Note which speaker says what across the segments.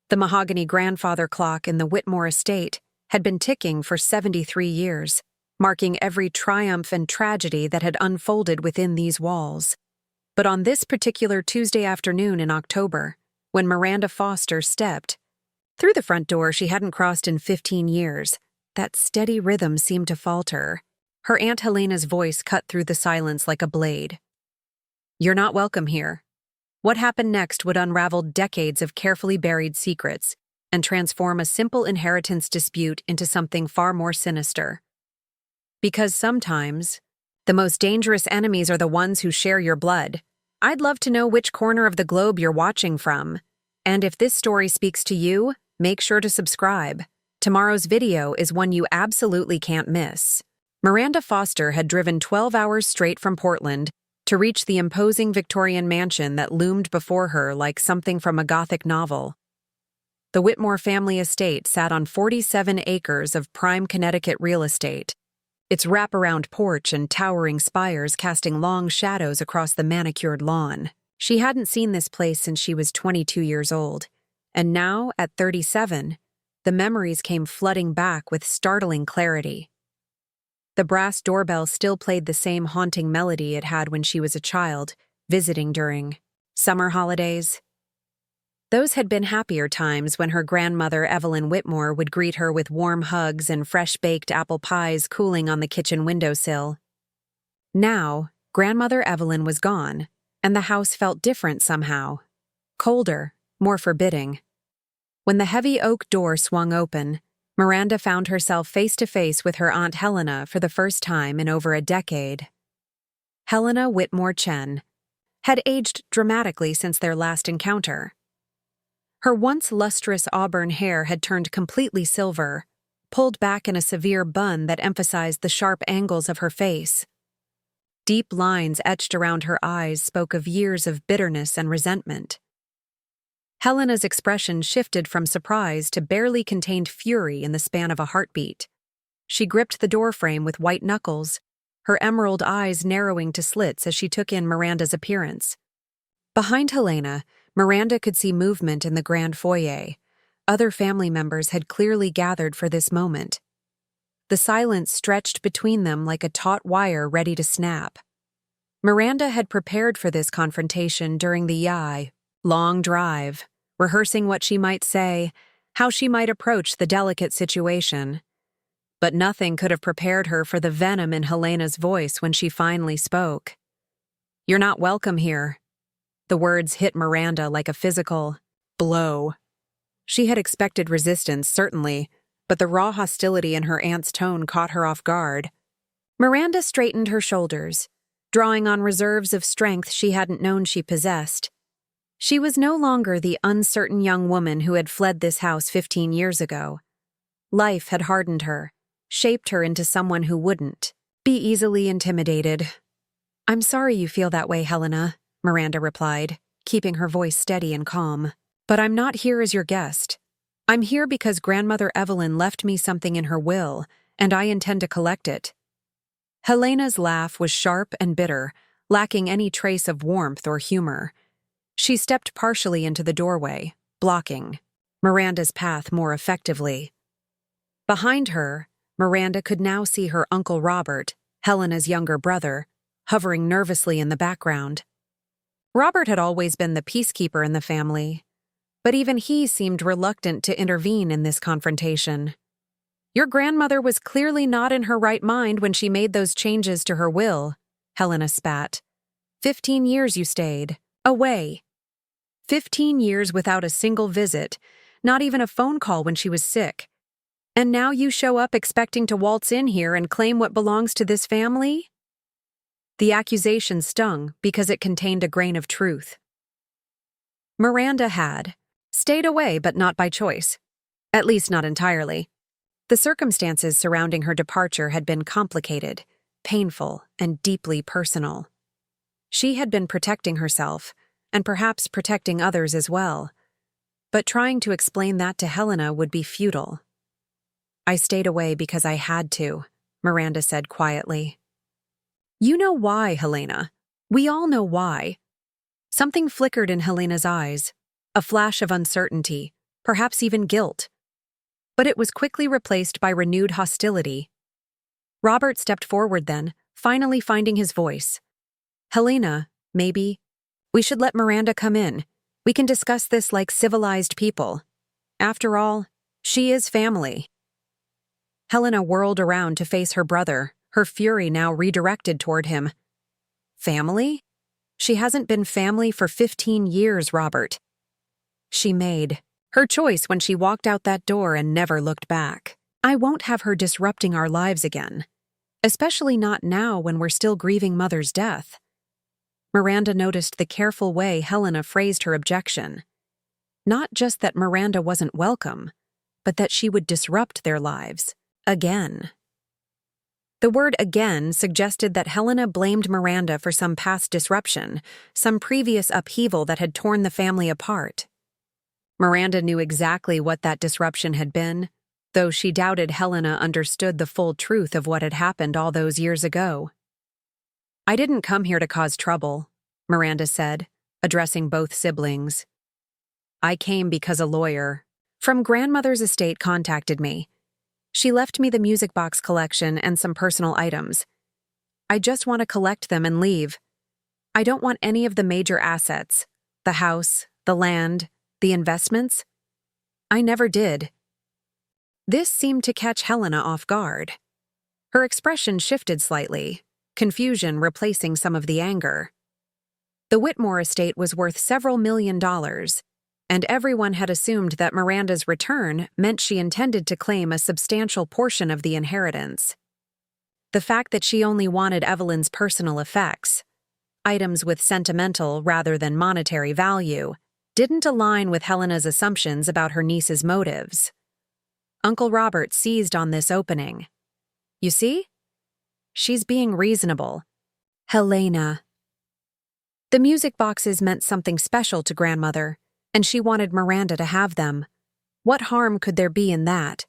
Speaker 1: The mahogany grandfather clock in the Whitmore estate had been ticking for 73 years, marking every triumph and tragedy that had unfolded within these walls. But on this particular Tuesday afternoon in October, when Miranda Foster stepped through the front door she hadn't crossed in 15 years, that steady rhythm seemed to falter. Her Aunt Helena's voice cut through the silence like a blade. "You're not welcome here." What happened next would unravel decades of carefully buried secrets and transform a simple inheritance dispute into something far more sinister. Because sometimes, the most dangerous enemies are the ones who share your blood. I'd love to know which corner of the globe you're watching from. And if this story speaks to you, make sure to subscribe. Tomorrow's video is one you absolutely can't miss. Miranda Foster had driven 12 hours straight from Portland to reach the imposing Victorian mansion that loomed before her like something from a Gothic novel. The Whitmore family estate sat on 47 acres of prime Connecticut real estate, its wraparound porch and towering spires casting long shadows across the manicured lawn. She hadn't seen this place since she was 22 years old, and now, at 37, the memories came flooding back with startling clarity. The brass doorbell still played the same haunting melody it had when she was a child, visiting during summer holidays. Those had been happier times when her grandmother Evelyn Whitmore would greet her with warm hugs and fresh-baked apple pies cooling on the kitchen windowsill. Now, Grandmother Evelyn was gone, and the house felt different somehow. Colder, more forbidding. When the heavy oak door swung open, Miranda found herself face-to-face with her Aunt Helena for the first time in over a decade. Helena Whitmore Chen had aged dramatically since their last encounter. Her once lustrous auburn hair had turned completely silver, pulled back in a severe bun that emphasized the sharp angles of her face. Deep lines etched around her eyes spoke of years of bitterness and resentment. Helena's expression shifted from surprise to barely contained fury in the span of a heartbeat. She gripped the doorframe with white knuckles, her emerald eyes narrowing to slits as she took in Miranda's appearance. Behind Helena, Miranda could see movement in the grand foyer. Other family members had clearly gathered for this moment. The silence stretched between them like a taut wire ready to snap. Miranda had prepared for this confrontation during the long drive, rehearsing what she might say, how she might approach the delicate situation. But nothing could have prepared her for the venom in Helena's voice when she finally spoke. "You're not welcome here." The words hit Miranda like a physical blow. She had expected resistance, certainly, but the raw hostility in her aunt's tone caught her off guard. Miranda straightened her shoulders, drawing on reserves of strength she hadn't known she possessed. She was no longer the uncertain young woman who had fled this house 15 years ago. Life had hardened her, shaped her into someone who wouldn't be easily intimidated. "I'm sorry you feel that way, Helena," Miranda replied, keeping her voice steady and calm. "But I'm not here as your guest. I'm here because Grandmother Evelyn left me something in her will, and I intend to collect it." Helena's laugh was sharp and bitter, lacking any trace of warmth or humor. She stepped partially into the doorway, blocking Miranda's path more effectively. Behind her, Miranda could now see her Uncle Robert, Helena's younger brother, hovering nervously in the background. Robert had always been the peacekeeper in the family, but even he seemed reluctant to intervene in this confrontation. "Your grandmother was clearly not in her right mind when she made those changes to her will," Helena spat. 15 years you stayed away. 15 years without a single visit, not even a phone call when she was sick. And now you show up expecting to waltz in here and claim what belongs to this family? The accusation stung because it contained a grain of truth. Miranda had stayed away, but not by choice. At least not entirely. The circumstances surrounding her departure had been complicated, painful, and deeply personal. She had been protecting herself, and perhaps protecting others as well. But trying to explain that to Helena would be futile. "I stayed away because I had to," Miranda said quietly. "You know why, Helena. We all know why." Something flickered in Helena's eyes, a flash of uncertainty, perhaps even guilt. But it was quickly replaced by renewed hostility. Robert stepped forward then, finally finding his voice. "Helena, maybe. We should let Miranda come in. We can discuss this like civilized people. After all, she is family." Helena whirled around to face her brother, her fury now redirected toward him. "Family? She hasn't been family for 15 years, Robert." She made her choice when she walked out that door and never looked back. "I won't have her disrupting our lives again. Especially not now when we're still grieving Mother's death." Miranda noticed the careful way Helena phrased her objection. Not just that Miranda wasn't welcome, but that she would disrupt their lives. Again. The word "again" suggested that Helena blamed Miranda for some past disruption, some previous upheaval that had torn the family apart. Miranda knew exactly what that disruption had been, though she doubted Helena understood the full truth of what had happened all those years ago. "I didn't come here to cause trouble," Miranda said, addressing both siblings. "I came because a lawyer from grandmother's estate contacted me. She left me the music box collection and some personal items. I just want to collect them and leave. I don't want any of the major assets, the house, the land, the investments. I never did." This seemed to catch Helena off guard. Her expression shifted slightly, confusion replacing some of the anger. The Whitmore estate was worth several $1,000,000, and everyone had assumed that Miranda's return meant she intended to claim a substantial portion of the inheritance. The fact that she only wanted Evelyn's personal effects, items with sentimental rather than monetary value, didn't align with Helena's assumptions about her niece's motives. Uncle Robert seized on this opening. "You see? She's being reasonable." Helena. The music boxes meant something special to grandmother, and she wanted Miranda to have them. What harm could there be in that?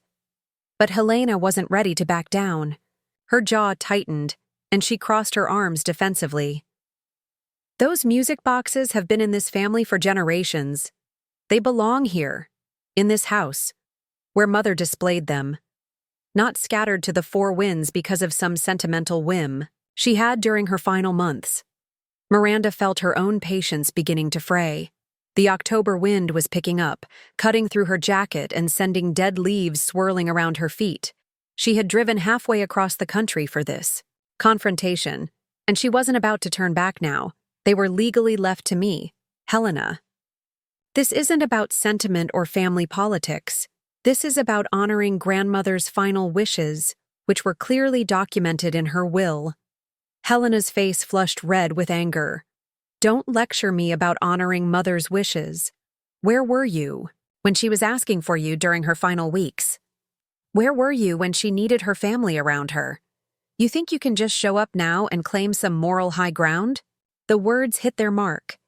Speaker 1: But Helena wasn't ready to back down. Her jaw tightened, and she crossed her arms defensively. "Those music boxes have been in this family for generations. They belong here, in this house, where Mother displayed them. Not scattered to the four winds because of some sentimental whim she had during her final months." Miranda felt her own patience beginning to fray. The October wind was picking up, cutting through her jacket and sending dead leaves swirling around her feet. She had driven halfway across the country for this confrontation, and she wasn't about to turn back now. They were legally left to me, Helena. This isn't about sentiment or family politics. This is about honoring grandmother's final wishes, which were clearly documented in her will. Helena's face flushed red with anger. "Don't lecture me about honoring Mother's wishes. Where were you when she was asking for you during her final weeks? Where were you when she needed her family around her? You think you can just show up now and claim some moral high ground?" The words hit their mark,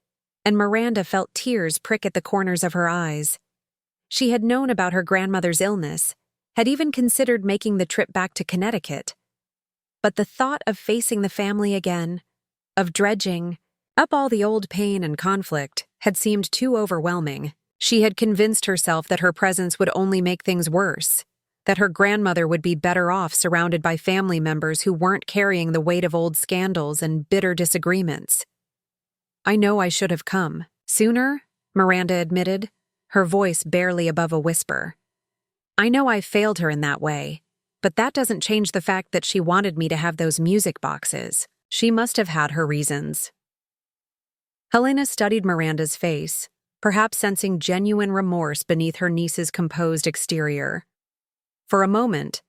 Speaker 1: and Miranda felt tears prick at the corners of her eyes. She had known about her grandmother's illness, had even considered making the trip back to Connecticut. But the thought of facing the family again, of dredging up all the old pain and conflict, had seemed too overwhelming. She had convinced herself that her presence would only make things worse, that her grandmother would be better off surrounded by family members who weren't carrying the weight of old scandals and bitter disagreements. "I know I should have come sooner," Miranda admitted, her voice barely above a whisper. "I know I failed her in that way, but that doesn't change the fact that she wanted me to have those music boxes. She must have had her reasons." Helena studied Miranda's face, perhaps sensing genuine remorse beneath her niece's composed exterior. For a moment,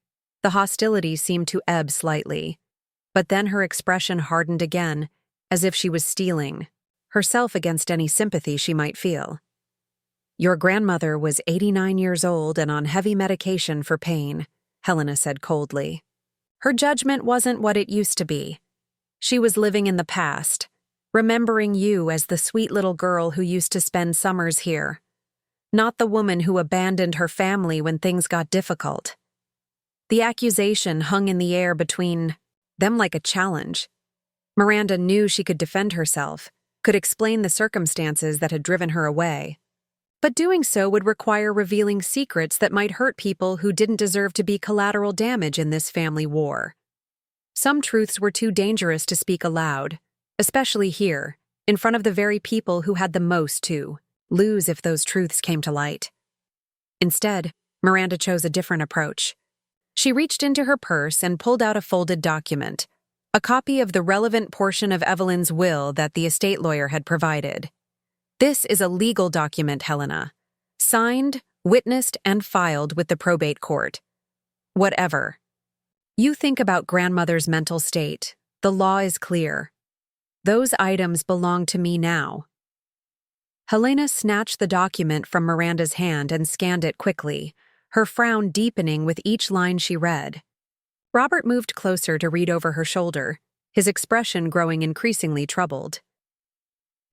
Speaker 1: the hostility seemed to ebb slightly, but then her expression hardened again, as if she was steeling herself against any sympathy she might feel. "Your grandmother was 89 years old and on heavy medication for pain," Helena said coldly. "Her judgment wasn't what it used to be. She was living in the past, remembering you as the sweet little girl who used to spend summers here, not the woman who abandoned her family when things got difficult." The accusation hung in the air between them like a challenge. Miranda knew she could defend herself, could explain the circumstances that had driven her away. But doing so would require revealing secrets that might hurt people who didn't deserve to be collateral damage in this family war. Some truths were too dangerous to speak aloud, especially here, in front of the very people who had the most to lose if those truths came to light. Instead, Miranda chose a different approach. She reached into her purse and pulled out a folded document, a copy of the relevant portion of Evelyn's will that the estate lawyer had provided. This is a legal document, Helena. Signed, witnessed, and filed with the probate court. Whatever. You think about grandmother's mental state. The law is clear. Those items belong to me now. Helena snatched the document from Miranda's hand and scanned it quickly, her frown deepening with each line she read. Robert moved closer to read over her shoulder, his expression growing increasingly troubled.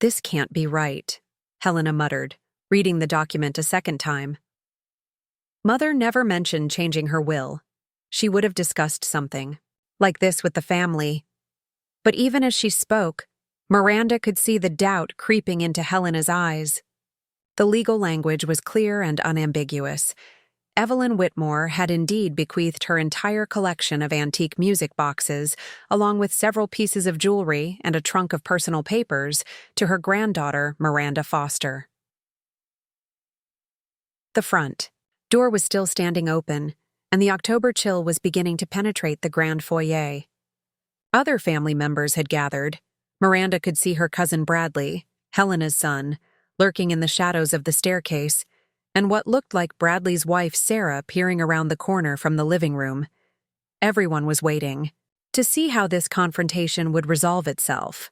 Speaker 1: This can't be right, Helena muttered, reading the document a second time. Mother never mentioned changing her will. She would have discussed something like this with the family. But even as she spoke, Miranda could see the doubt creeping into Helena's eyes. The legal language was clear and unambiguous. Evelyn Whitmore had indeed bequeathed her entire collection of antique music boxes, along with several pieces of jewelry and a trunk of personal papers, to her granddaughter, Miranda Foster. The front door was still standing open, and the October chill was beginning to penetrate the grand foyer. Other family members had gathered. Miranda could see her cousin Bradley, Helena's son, lurking in the shadows of the staircase, and what looked like Bradley's wife Sarah peering around the corner from the living room. Everyone was waiting to see how this confrontation would resolve itself.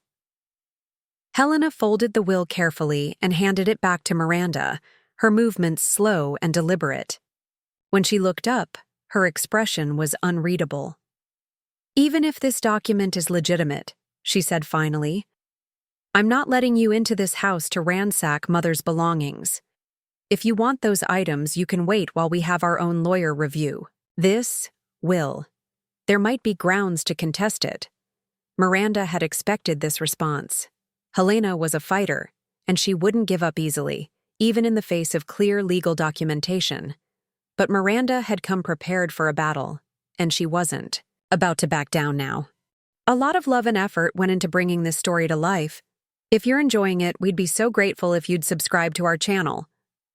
Speaker 1: Helena folded the will carefully and handed it back to Miranda, her movements slow and deliberate. When she looked up, her expression was unreadable. "Even if this document is legitimate," she said finally, "I'm not letting you into this house to ransack Mother's belongings. If you want those items, you can wait while we have our own lawyer review this will. There might be grounds to contest it." Miranda had expected this response. Helena was a fighter, and she wouldn't give up easily, even in the face of clear legal documentation. But Miranda had come prepared for a battle, and she wasn't about to back down now. A lot of love and effort went into bringing this story to life. If you're enjoying it, we'd be so grateful if you'd subscribe to our channel.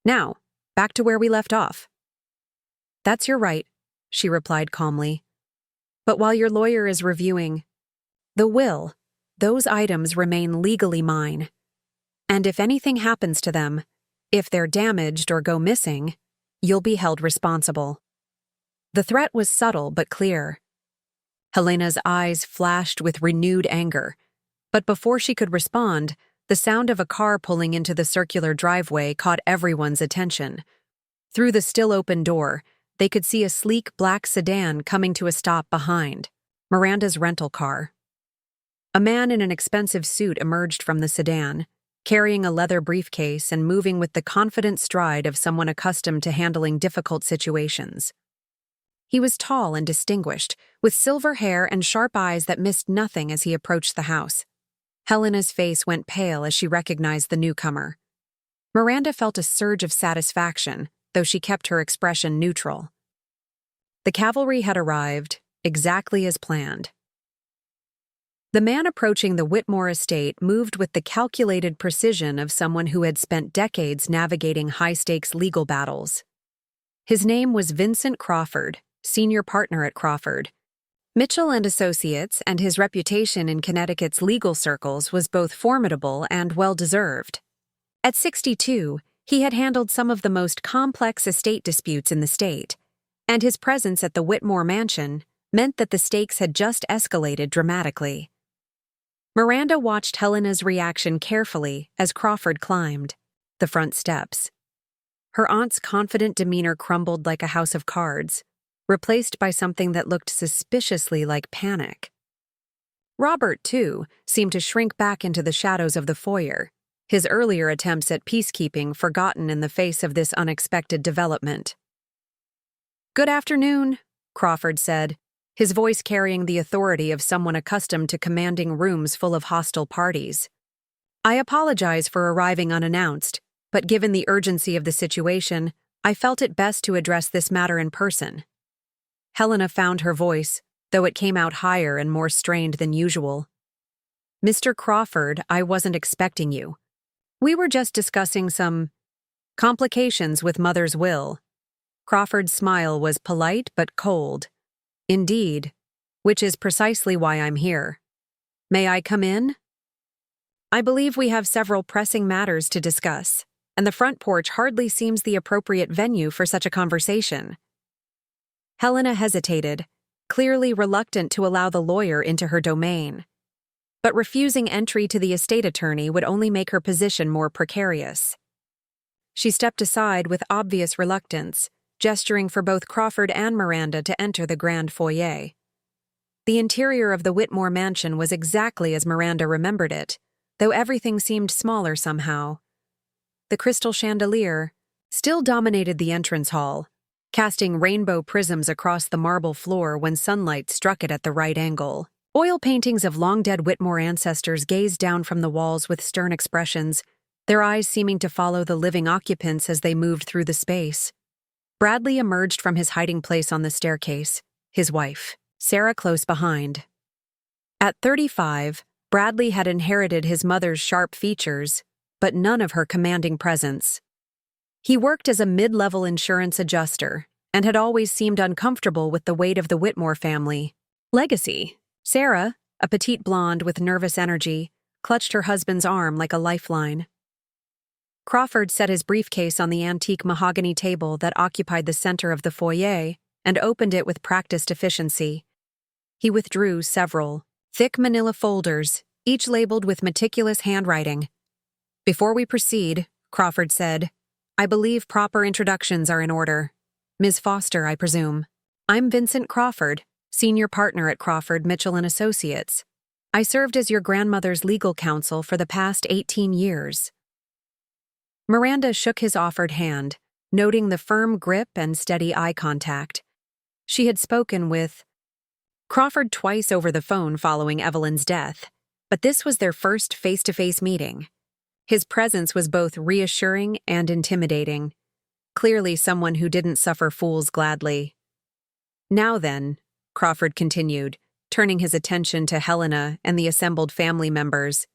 Speaker 1: Now, back to where we left off. "That's your right," she replied calmly. "But while your lawyer is reviewing the will, those items remain legally mine. And if anything happens to them, if they're damaged or go missing, you'll be held responsible." The threat was subtle but clear. Helena's eyes flashed with renewed anger, but before she could respond, the sound of a car pulling into the circular driveway caught everyone's attention. Through the still-open door, they could see a sleek black sedan coming to a stop behind, Miranda's rental car. A man in an expensive suit emerged from the sedan, carrying a leather briefcase and moving with the confident stride of someone accustomed to handling difficult situations. He was tall and distinguished, with silver hair and sharp eyes that missed nothing as he approached the house. Helena's face went pale as she recognized the newcomer. Miranda felt a surge of satisfaction, though she kept her expression neutral. The cavalry had arrived, exactly as planned. The man approaching the Whitmore estate moved with the calculated precision of someone who had spent decades navigating high-stakes legal battles. His name was Vincent Crawford, senior partner at Crawford, Mitchell and Associates, and his reputation in Connecticut's legal circles was both formidable and well-deserved. At 62, he had handled some of the most complex estate disputes in the state, and his presence at the Whitmore mansion meant that the stakes had just escalated dramatically. Miranda watched Helena's reaction carefully as Crawford climbed the front steps. Her aunt's confident demeanor crumbled like a house of cards, replaced by something that looked suspiciously like panic. Robert, too, seemed to shrink back into the shadows of the foyer, his earlier attempts at peacekeeping forgotten in the face of this unexpected development. "Good afternoon," Crawford said, his voice carrying the authority of someone accustomed to commanding rooms full of hostile parties. "I apologize for arriving unannounced, but given the urgency of the situation, I felt it best to address this matter in person. Helena found her voice, though it came out higher and more strained than usual. Mr. Crawford, I wasn't expecting you. We were just discussing some complications with Mother's will. Crawford's smile was polite but cold. Indeed, which is precisely why I'm here. May I come in? I believe we have several pressing matters to discuss, and the front porch hardly seems the appropriate venue for such a conversation. Helena hesitated, clearly reluctant to allow the lawyer into her domain. But refusing entry to the estate attorney would only make her position more precarious. She stepped aside with obvious reluctance, gesturing for both Crawford and Miranda to enter the grand foyer. The interior of the Whitmore mansion was exactly as Miranda remembered it, though everything seemed smaller somehow. The crystal chandelier still dominated the entrance hall, casting rainbow prisms across the marble floor when sunlight struck it at the right angle. Oil paintings of long-dead Whitmore ancestors gazed down from the walls with stern expressions, their eyes seeming to follow the living occupants as they moved through the space. Bradley emerged from his hiding place on the staircase, his wife, Sarah, close behind. At 35, Bradley had inherited his mother's sharp features, but none of her commanding presence. He worked as a mid-level insurance adjuster and had always seemed uncomfortable with the weight of the Whitmore family legacy. Sarah, a petite blonde with nervous energy, clutched her husband's arm like a lifeline. Crawford set his briefcase on the antique mahogany table that occupied the center of the foyer and opened it with practiced efficiency. He withdrew several thick manila folders, each labeled with meticulous handwriting. Before we proceed, Crawford said, I believe proper introductions are in order. Ms. Foster, I presume. I'm Vincent Crawford, senior partner at Crawford, Mitchell & Associates. I served as your grandmother's legal counsel for the past 18 years. Miranda shook his offered hand, noting the firm grip and steady eye contact. She had spoken with Crawford twice over the phone following Evelyn's death, but this was their first face-to-face meeting. His presence was both reassuring and intimidating, clearly someone who didn't suffer fools gladly. Now then, Crawford continued, turning his attention to Helena and the assembled family members,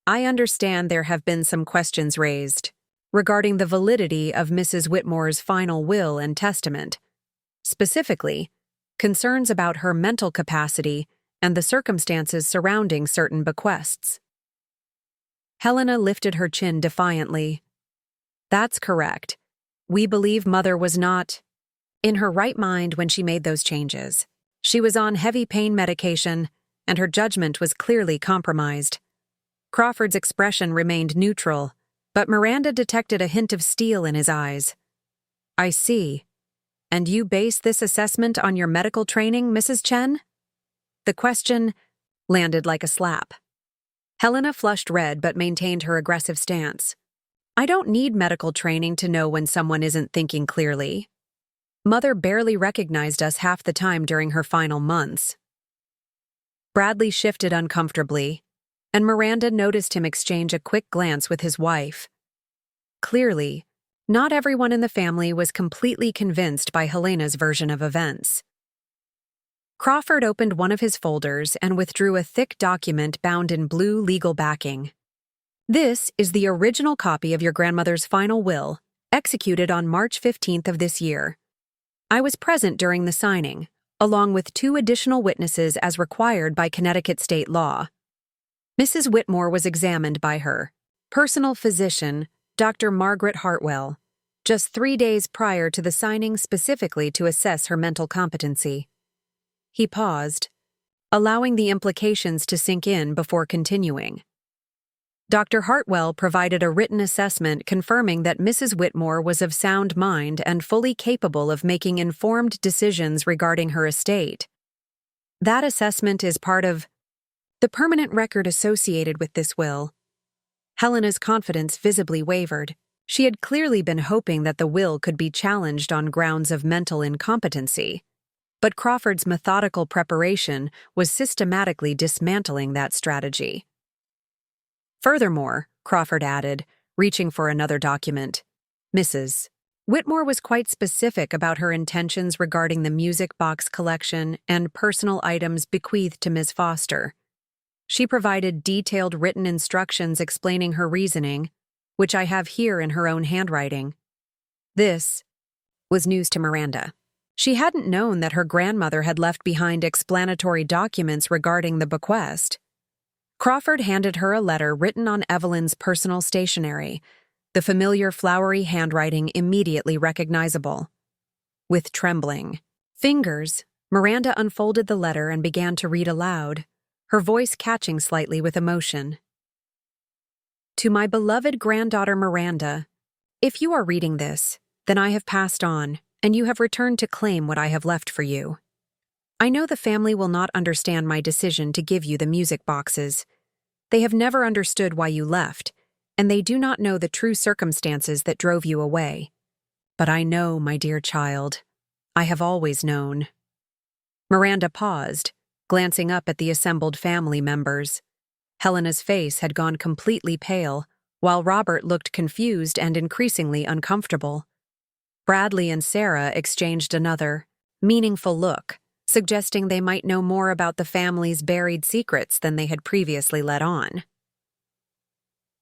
Speaker 1: I understand there have been some questions raised regarding the validity of Mrs. Whitmore's final will and testament. Specifically, concerns about her mental capacity and the circumstances surrounding certain bequests. Helena lifted her chin defiantly. That's correct. We believe Mother was not in her right mind when she made those changes. She was on heavy pain medication, and her judgment was clearly compromised. Crawford's expression remained neutral, but Miranda detected a hint of steel in his eyes. I see. And you base this assessment on your medical training, Mrs. Chen? The question landed like a slap. Helena flushed red but maintained her aggressive stance. I don't need medical training to know when someone isn't thinking clearly. Mother barely recognized us half the time during her final months. Bradley shifted uncomfortably, and Miranda noticed him exchange a quick glance with his wife. Clearly, not everyone in the family was completely convinced by Helena's version of events. Crawford opened one of his folders and withdrew a thick document bound in blue legal backing. This is the original copy of your grandmother's final will, executed on March 15th of this year. I was present during the signing, along with 2 additional witnesses as required by Connecticut state law. Mrs. Whitmore was examined by her personal physician, Dr. Margaret Hartwell, just 3 days prior to the signing specifically to assess her mental competency. He paused, allowing the implications to sink in before continuing. Dr. Hartwell provided a written assessment confirming that Mrs. Whitmore was of sound mind and fully capable of making informed decisions regarding her estate. That assessment is part of the permanent record associated with this will. Helena's confidence visibly wavered. She had clearly been hoping that the will could be challenged on grounds of mental incompetency, but Crawford's methodical preparation was systematically dismantling that strategy. Furthermore, Crawford added, reaching for another document. Mrs. Whitmore was quite specific about her intentions regarding the music box collection and personal items bequeathed to Ms. Foster. She provided detailed written instructions explaining her reasoning, which I have here in her own handwriting. This was news to Miranda. She hadn't known that her grandmother had left behind explanatory documents regarding the bequest. Crawford handed her a letter written on Evelyn's personal stationery, the familiar flowery handwriting immediately recognizable. With trembling fingers, Miranda unfolded the letter and began to read aloud, her voice catching slightly with emotion. To my beloved granddaughter Miranda, if you are reading this, then I have passed on, and you have returned to claim what I have left for you. I know the family will not understand my decision to give you the music boxes. They have never understood why you left, and they do not know the true circumstances that drove you away. But I know, my dear child. I have always known. Miranda paused, glancing up at the assembled family members. Helena's face had gone completely pale, while Robert looked confused and increasingly uncomfortable. Bradley and Sarah exchanged another, meaningful look, suggesting they might know more about the family's buried secrets than they had previously let on.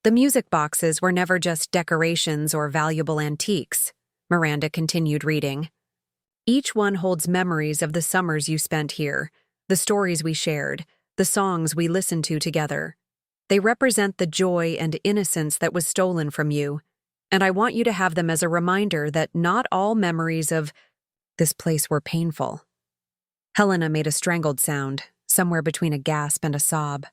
Speaker 1: The music boxes were never just decorations or valuable antiques, Miranda continued reading. Each one holds memories of the summers you spent here, the stories we shared, the songs we listened to together. They represent the joy and innocence that was stolen from you, and I want you to have them as a reminder that not all memories of this place were painful. Helena made a strangled sound, somewhere between a gasp and a sob.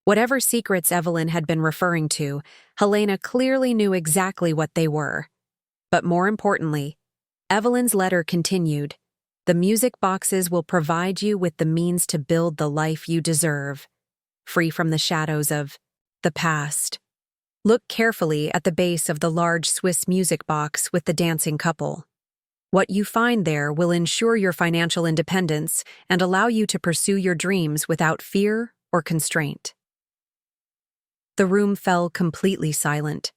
Speaker 1: Whatever secrets Evelyn had been referring to, Helena clearly knew exactly what they were. But more importantly, Evelyn's letter continued, the music boxes will provide you with the means to build the life you deserve, free from the shadows of the past. Look carefully at the base of the large Swiss music box with the dancing couple. What you find there will ensure your financial independence and allow you to pursue your dreams without fear or constraint. The room fell completely silent.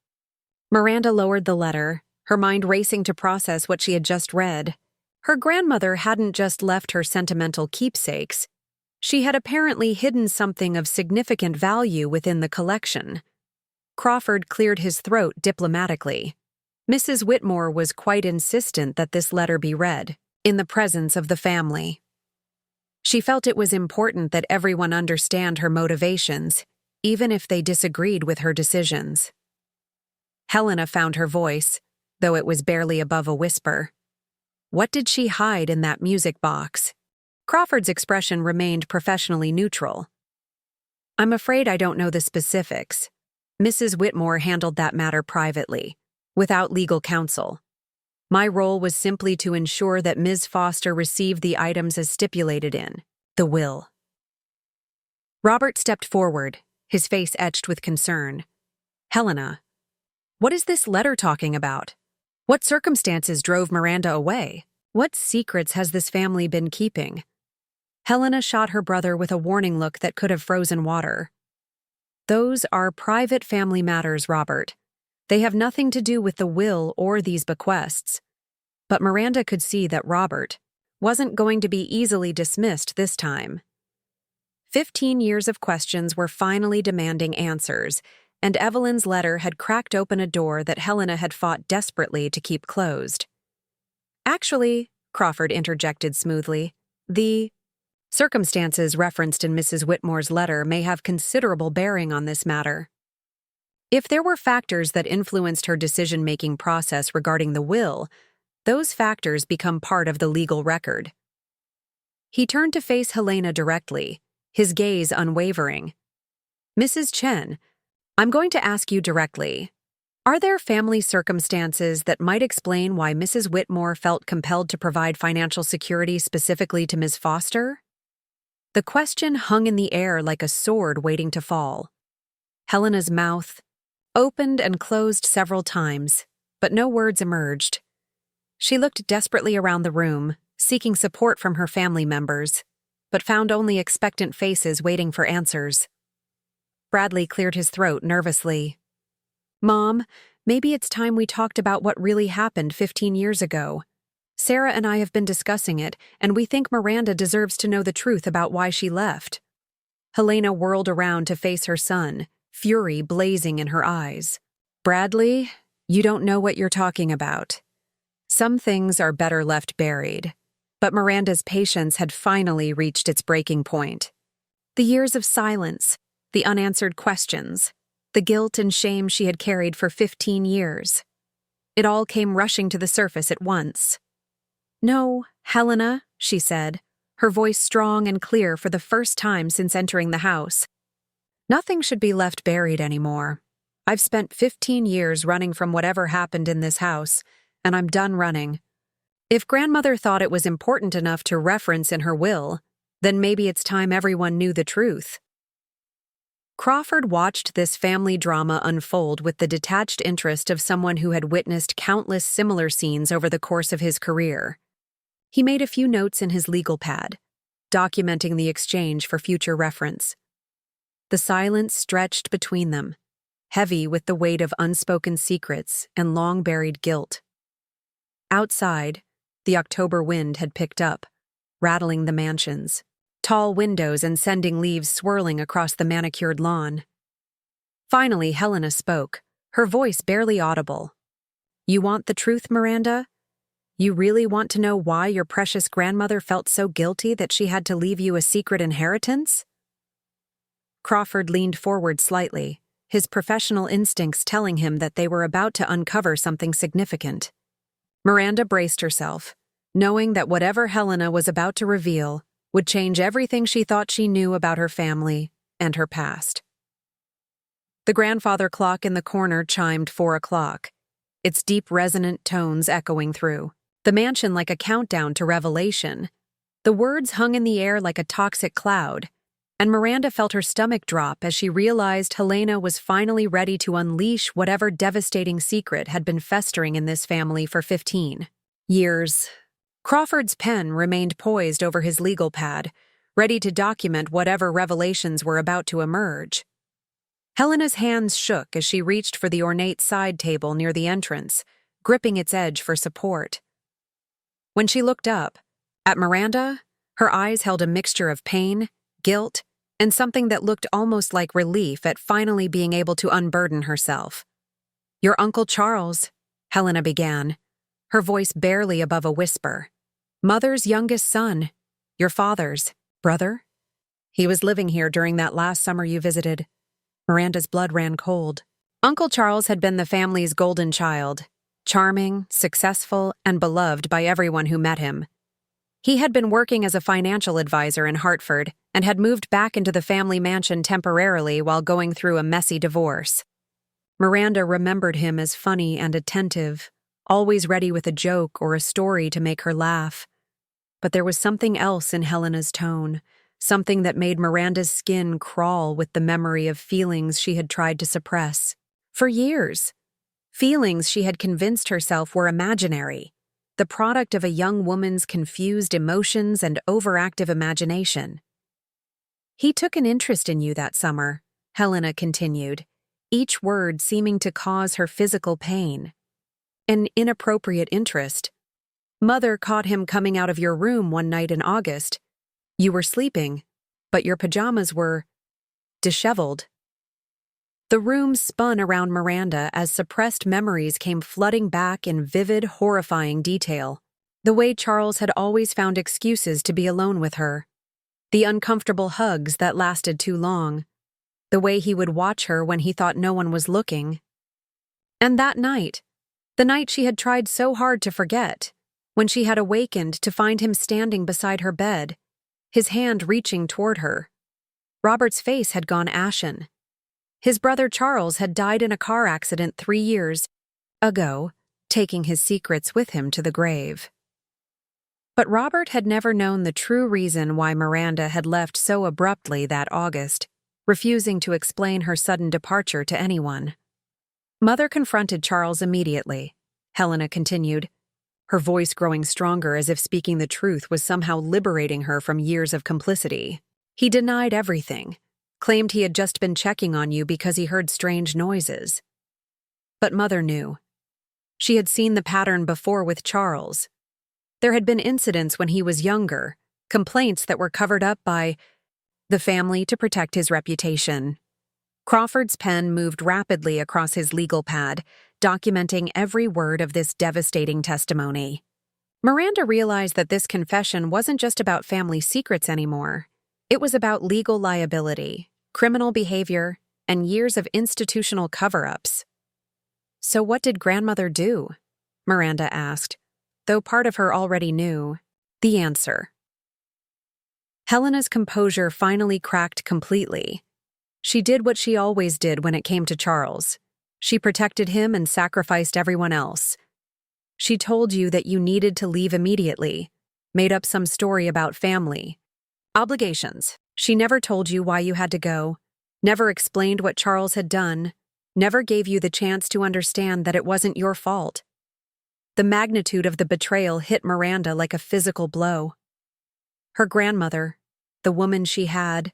Speaker 1: Miranda lowered the letter, her mind racing to process what she had just read. Her grandmother hadn't just left her sentimental keepsakes. She had apparently hidden something of significant value within the collection. Crawford cleared his throat diplomatically. Mrs. Whitmore was quite insistent that this letter be read, in the presence of the family. She felt it was important that everyone understand her motivations, even if they disagreed with her decisions. Helena found her voice, though it was barely above a whisper. What did she hide in that music box? Crawford's expression remained professionally neutral. I'm afraid I don't know the specifics. Mrs. Whitmore handled that matter privately, without legal counsel. My role was simply to ensure that Ms. Foster received the items as stipulated in the will. Robert stepped forward, his face etched with concern. Helena, what is this letter talking about? What circumstances drove Miranda away? What secrets has this family been keeping? Helena shot her brother with a warning look that could have frozen water. Those are private family matters, Robert. They have nothing to do with the will or these bequests. But Miranda could see that Robert wasn't going to be easily dismissed this time. 15 years of questions were finally demanding answers, and Evelyn's letter had cracked open a door that Helena had fought desperately to keep closed. Actually, Crawford interjected smoothly, the circumstances referenced in Mrs. Whitmore's letter may have considerable bearing on this matter. If there were factors that influenced her decision-making process regarding the will, those factors become part of the legal record. He turned to face Helena directly, his gaze unwavering. Mrs. Chen, I'm going to ask you directly. Are there family circumstances that might explain why Mrs. Whitmore felt compelled to provide financial security specifically to Ms. Foster? The question hung in the air like a sword waiting to fall. Helena's mouth opened and closed several times, but no words emerged. She looked desperately around the room, seeking support from her family members, but found only expectant faces waiting for answers. Bradley cleared his throat nervously. Mom, maybe it's time we talked about what really happened 15 years ago. Sarah and I have been discussing it, and we think Miranda deserves to know the truth about why she left. Helena whirled around to face her son, fury blazing in her eyes. Bradley, you don't know what you're talking about. Some things are better left buried. But Miranda's patience had finally reached its breaking point. The years of silence, the unanswered questions, the guilt and shame she had carried for 15 years. It all came rushing to the surface at once. "No, Helena," she said, her voice strong and clear for the first time since entering the house. "Nothing should be left buried anymore. I've spent 15 years running from whatever happened in this house, and I'm done running. If grandmother thought it was important enough to reference in her will, then maybe it's time everyone knew the truth." Crawford watched this family drama unfold with the detached interest of someone who had witnessed countless similar scenes over the course of his career. He made a few notes in his legal pad, documenting the exchange for future reference. The silence stretched between them, heavy with the weight of unspoken secrets and long-buried guilt. Outside, the October wind had picked up, rattling the mansions, tall windows and sending leaves swirling across the manicured lawn. Finally, Helena spoke, her voice barely audible. "You want the truth, Miranda? You really want to know why your precious grandmother felt so guilty that she had to leave you a secret inheritance?" Crawford leaned forward slightly, his professional instincts telling him that they were about to uncover something significant. Miranda braced herself, knowing that whatever Helena was about to reveal would change everything she thought she knew about her family and her past. The grandfather clock in the corner chimed 4 o'clock, its deep resonant tones echoing through the mansion like a countdown to revelation. The words hung in the air like a toxic cloud, and Miranda felt her stomach drop as she realized Helena was finally ready to unleash whatever devastating secret had been festering in this family for 15 years. Crawford's pen remained poised over his legal pad, ready to document whatever revelations were about to emerge. Helena's hands shook as she reached for the ornate side table near the entrance, gripping its edge for support. When she looked up, at Miranda, her eyes held a mixture of pain, guilt, and something that looked almost like relief at finally being able to unburden herself. "Your Uncle Charles," Helena began, her voice barely above a whisper. "Mother's youngest son, your father's brother. He was living here during that last summer you visited." Miranda's blood ran cold. Uncle Charles had been the family's golden child, charming, successful, and beloved by everyone who met him. He had been working as a financial advisor in Hartford and had moved back into the family mansion temporarily while going through a messy divorce. Miranda remembered him as funny and attentive, always ready with a joke or a story to make her laugh. But there was something else in Helena's tone, something that made Miranda's skin crawl with the memory of feelings she had tried to suppress. For years. Feelings she had convinced herself were imaginary, the product of a young woman's confused emotions and overactive imagination. "He took an interest in you that summer," Helena continued, each word seeming to cause her physical pain. "An inappropriate interest. Mother caught him coming out of your room one night in August. You were sleeping, but your pajamas were disheveled." The room spun around Miranda as suppressed memories came flooding back in vivid, horrifying detail. The way Charles had always found excuses to be alone with her. The uncomfortable hugs that lasted too long. The way he would watch her when he thought no one was looking. And that night, the night she had tried so hard to forget, when she had awakened to find him standing beside her bed, his hand reaching toward her. Robert's face had gone ashen. His brother Charles had died in a car accident 3 years ago, taking his secrets with him to the grave. But Robert had never known the true reason why Miranda had left so abruptly that August, refusing to explain her sudden departure to anyone. Mother confronted Charles immediately, Helena continued, her voice growing stronger as if speaking the truth was somehow liberating her from years of complicity. He denied everything, claimed he had just been checking on you because he heard strange noises. But Mother knew. She had seen the pattern before with Charles. There had been incidents when he was younger, complaints that were covered up by the family to protect his reputation. Crawford's pen moved rapidly across his legal pad, documenting every word of this devastating testimony. Miranda realized that this confession wasn't just about family secrets anymore. It was about legal liability, criminal behavior, and years of institutional cover-ups. "So what did grandmother do?" Miranda asked, though part of her already knew the answer. Helena's composure finally cracked completely. She did what she always did when it came to Charles. She protected him and sacrificed everyone else. She told you that you needed to leave immediately, made up some story about family obligations. She never told you why you had to go, never explained what Charles had done, never gave you the chance to understand that it wasn't your fault. The magnitude of the betrayal hit Miranda like a physical blow. Her grandmother, the woman she had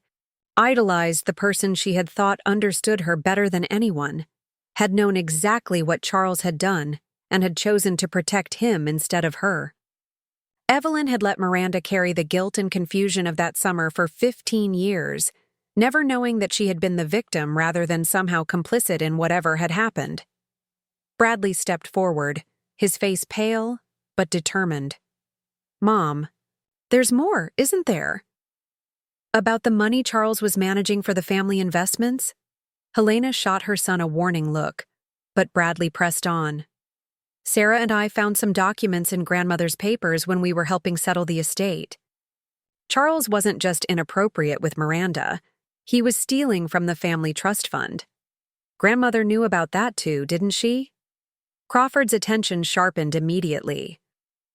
Speaker 1: idolized, the person she had thought understood her better than anyone, had known exactly what Charles had done and had chosen to protect him instead of her. Evelyn had let Miranda carry the guilt and confusion of that summer for 15 years, never knowing that she had been the victim rather than somehow complicit in whatever had happened. Bradley stepped forward, his face pale but determined. "Mom, there's more, isn't there?" "About the money Charles was managing for the family investments?" Helena shot her son a warning look, but Bradley pressed on. "Sarah and I found some documents in grandmother's papers when we were helping settle the estate. Charles wasn't just inappropriate with Miranda, he was stealing from the family trust fund. Grandmother knew about that too, didn't she?" Crawford's attention sharpened immediately.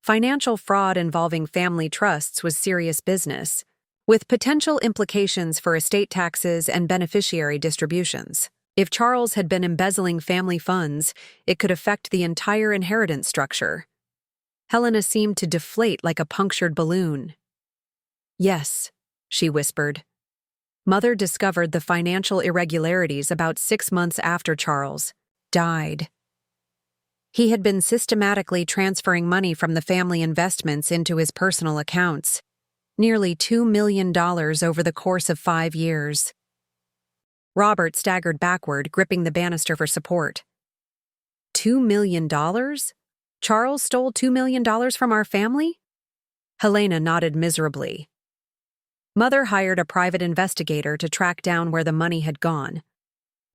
Speaker 1: Financial fraud involving family trusts was serious business, with potential implications for estate taxes and beneficiary distributions. If Charles had been embezzling family funds, it could affect the entire inheritance structure. Helena seemed to deflate like a punctured balloon. "Yes," she whispered. "Mother discovered the financial irregularities about 6 months after Charles died. He had been systematically transferring money from the family investments into his personal accounts, nearly $2 million over the course of 5 years. Robert staggered backward, gripping the banister for support. $2 million? Charles stole $2 million from our family? Helena nodded miserably. Mother hired a private investigator to track down where the money had gone.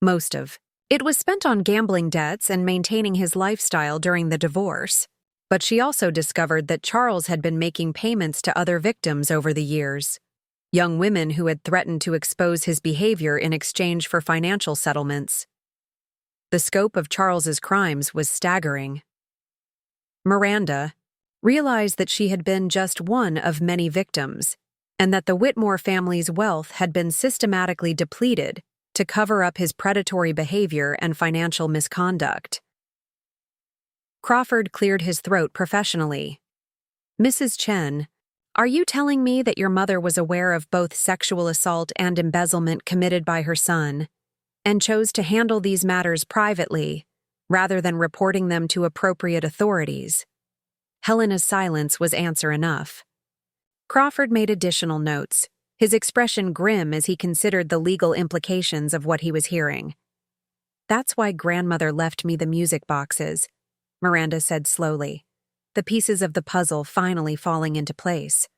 Speaker 1: Most of it was spent on gambling debts and maintaining his lifestyle during the divorce, but she also discovered that Charles had been making payments to other victims over the years. Young women who had threatened to expose his behavior in exchange for financial settlements. The scope of Charles's crimes was staggering. Miranda realized that she had been just one of many victims, and that the Whitmore family's wealth had been systematically depleted to cover up his predatory behavior and financial misconduct. Crawford cleared his throat professionally. "Mrs. Chen, are you telling me that your mother was aware of both sexual assault and embezzlement committed by her son, and chose to handle these matters privately, rather than reporting them to appropriate authorities?" Helena's silence was answer enough. Crawford made additional notes, his expression grim as he considered the legal implications of what he was hearing. "That's why grandmother left me the music boxes," Miranda said slowly, the pieces of the puzzle finally falling into place.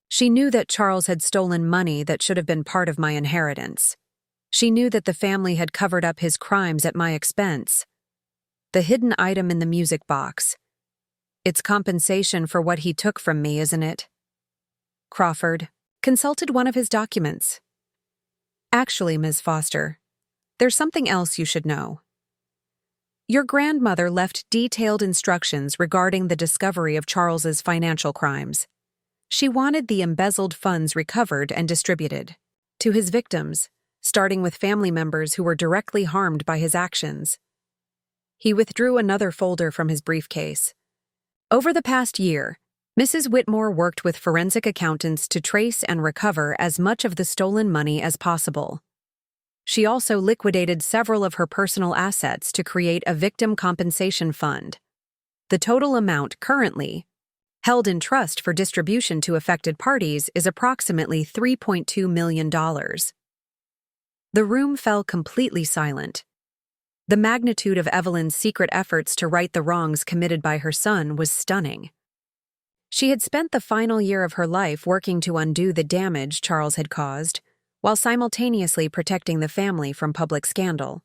Speaker 1: "She knew that Charles had stolen money that should have been part of my inheritance. She knew that the family had covered up his crimes at my expense. The hidden item in the music box. It's compensation for what he took from me, isn't it?" Crawford consulted one of his documents. "Actually, Ms. Foster, there's something else you should know. Your grandmother left detailed instructions regarding the discovery of Charles's financial crimes. She wanted the embezzled funds recovered and distributed to his victims, starting with family members who were directly harmed by his actions." He withdrew another folder from his briefcase. "Over the past year, Mrs. Whitmore worked with forensic accountants to trace and recover as much of the stolen money as possible. She also liquidated several of her personal assets to create a victim compensation fund. The total amount currently held in trust for distribution to affected parties is approximately $3.2 million. The room fell completely silent. The magnitude of Evelyn's secret efforts to right the wrongs committed by her son was stunning. She had spent the final year of her life working to undo the damage Charles had caused, while simultaneously protecting the family from public scandal.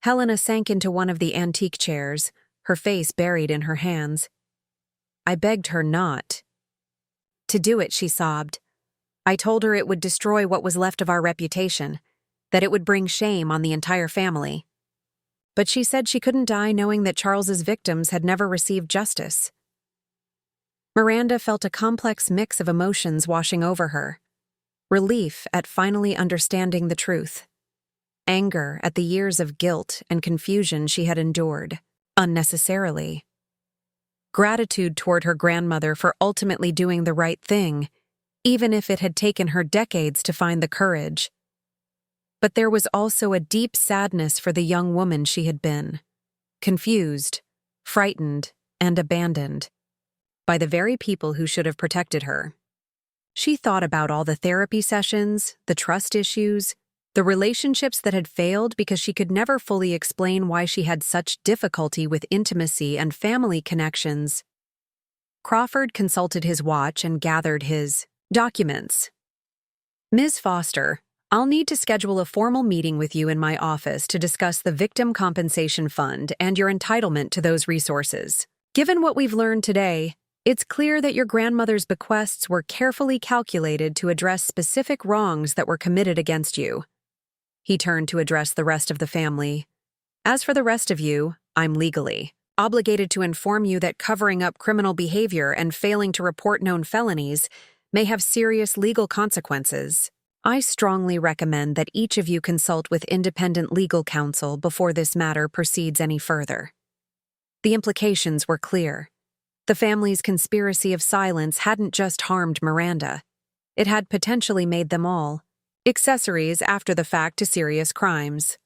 Speaker 1: Helena sank into one of the antique chairs, her face buried in her hands. I begged her not to do it, she sobbed. I told her it would destroy what was left of our reputation, that it would bring shame on the entire family. But she said she couldn't die knowing that Charles's victims had never received justice. Miranda felt a complex mix of emotions washing over her. Relief at finally understanding the truth. Anger at the years of guilt and confusion she had endured, unnecessarily. Gratitude toward her grandmother for ultimately doing the right thing, even if it had taken her decades to find the courage. But there was also a deep sadness for the young woman she had been, confused, frightened, and abandoned by the very people who should have protected her. She thought about all the therapy sessions, the trust issues, the relationships that had failed because she could never fully explain why she had such difficulty with intimacy and family connections. Crawford consulted his watch and gathered his documents. Ms. Foster, I'll need to schedule a formal meeting with you in my office to discuss the Victim Compensation Fund and your entitlement to those resources. Given what we've learned today, it's clear that your grandmother's bequests were carefully calculated to address specific wrongs that were committed against you. He turned to address the rest of the family. As for the rest of you, I'm legally obligated to inform you that covering up criminal behavior and failing to report known felonies may have serious legal consequences. I strongly recommend that each of you consult with independent legal counsel before this matter proceeds any further. The implications were clear. The family's conspiracy of silence hadn't just harmed Miranda. It had potentially made them all accessories after the fact to serious crimes.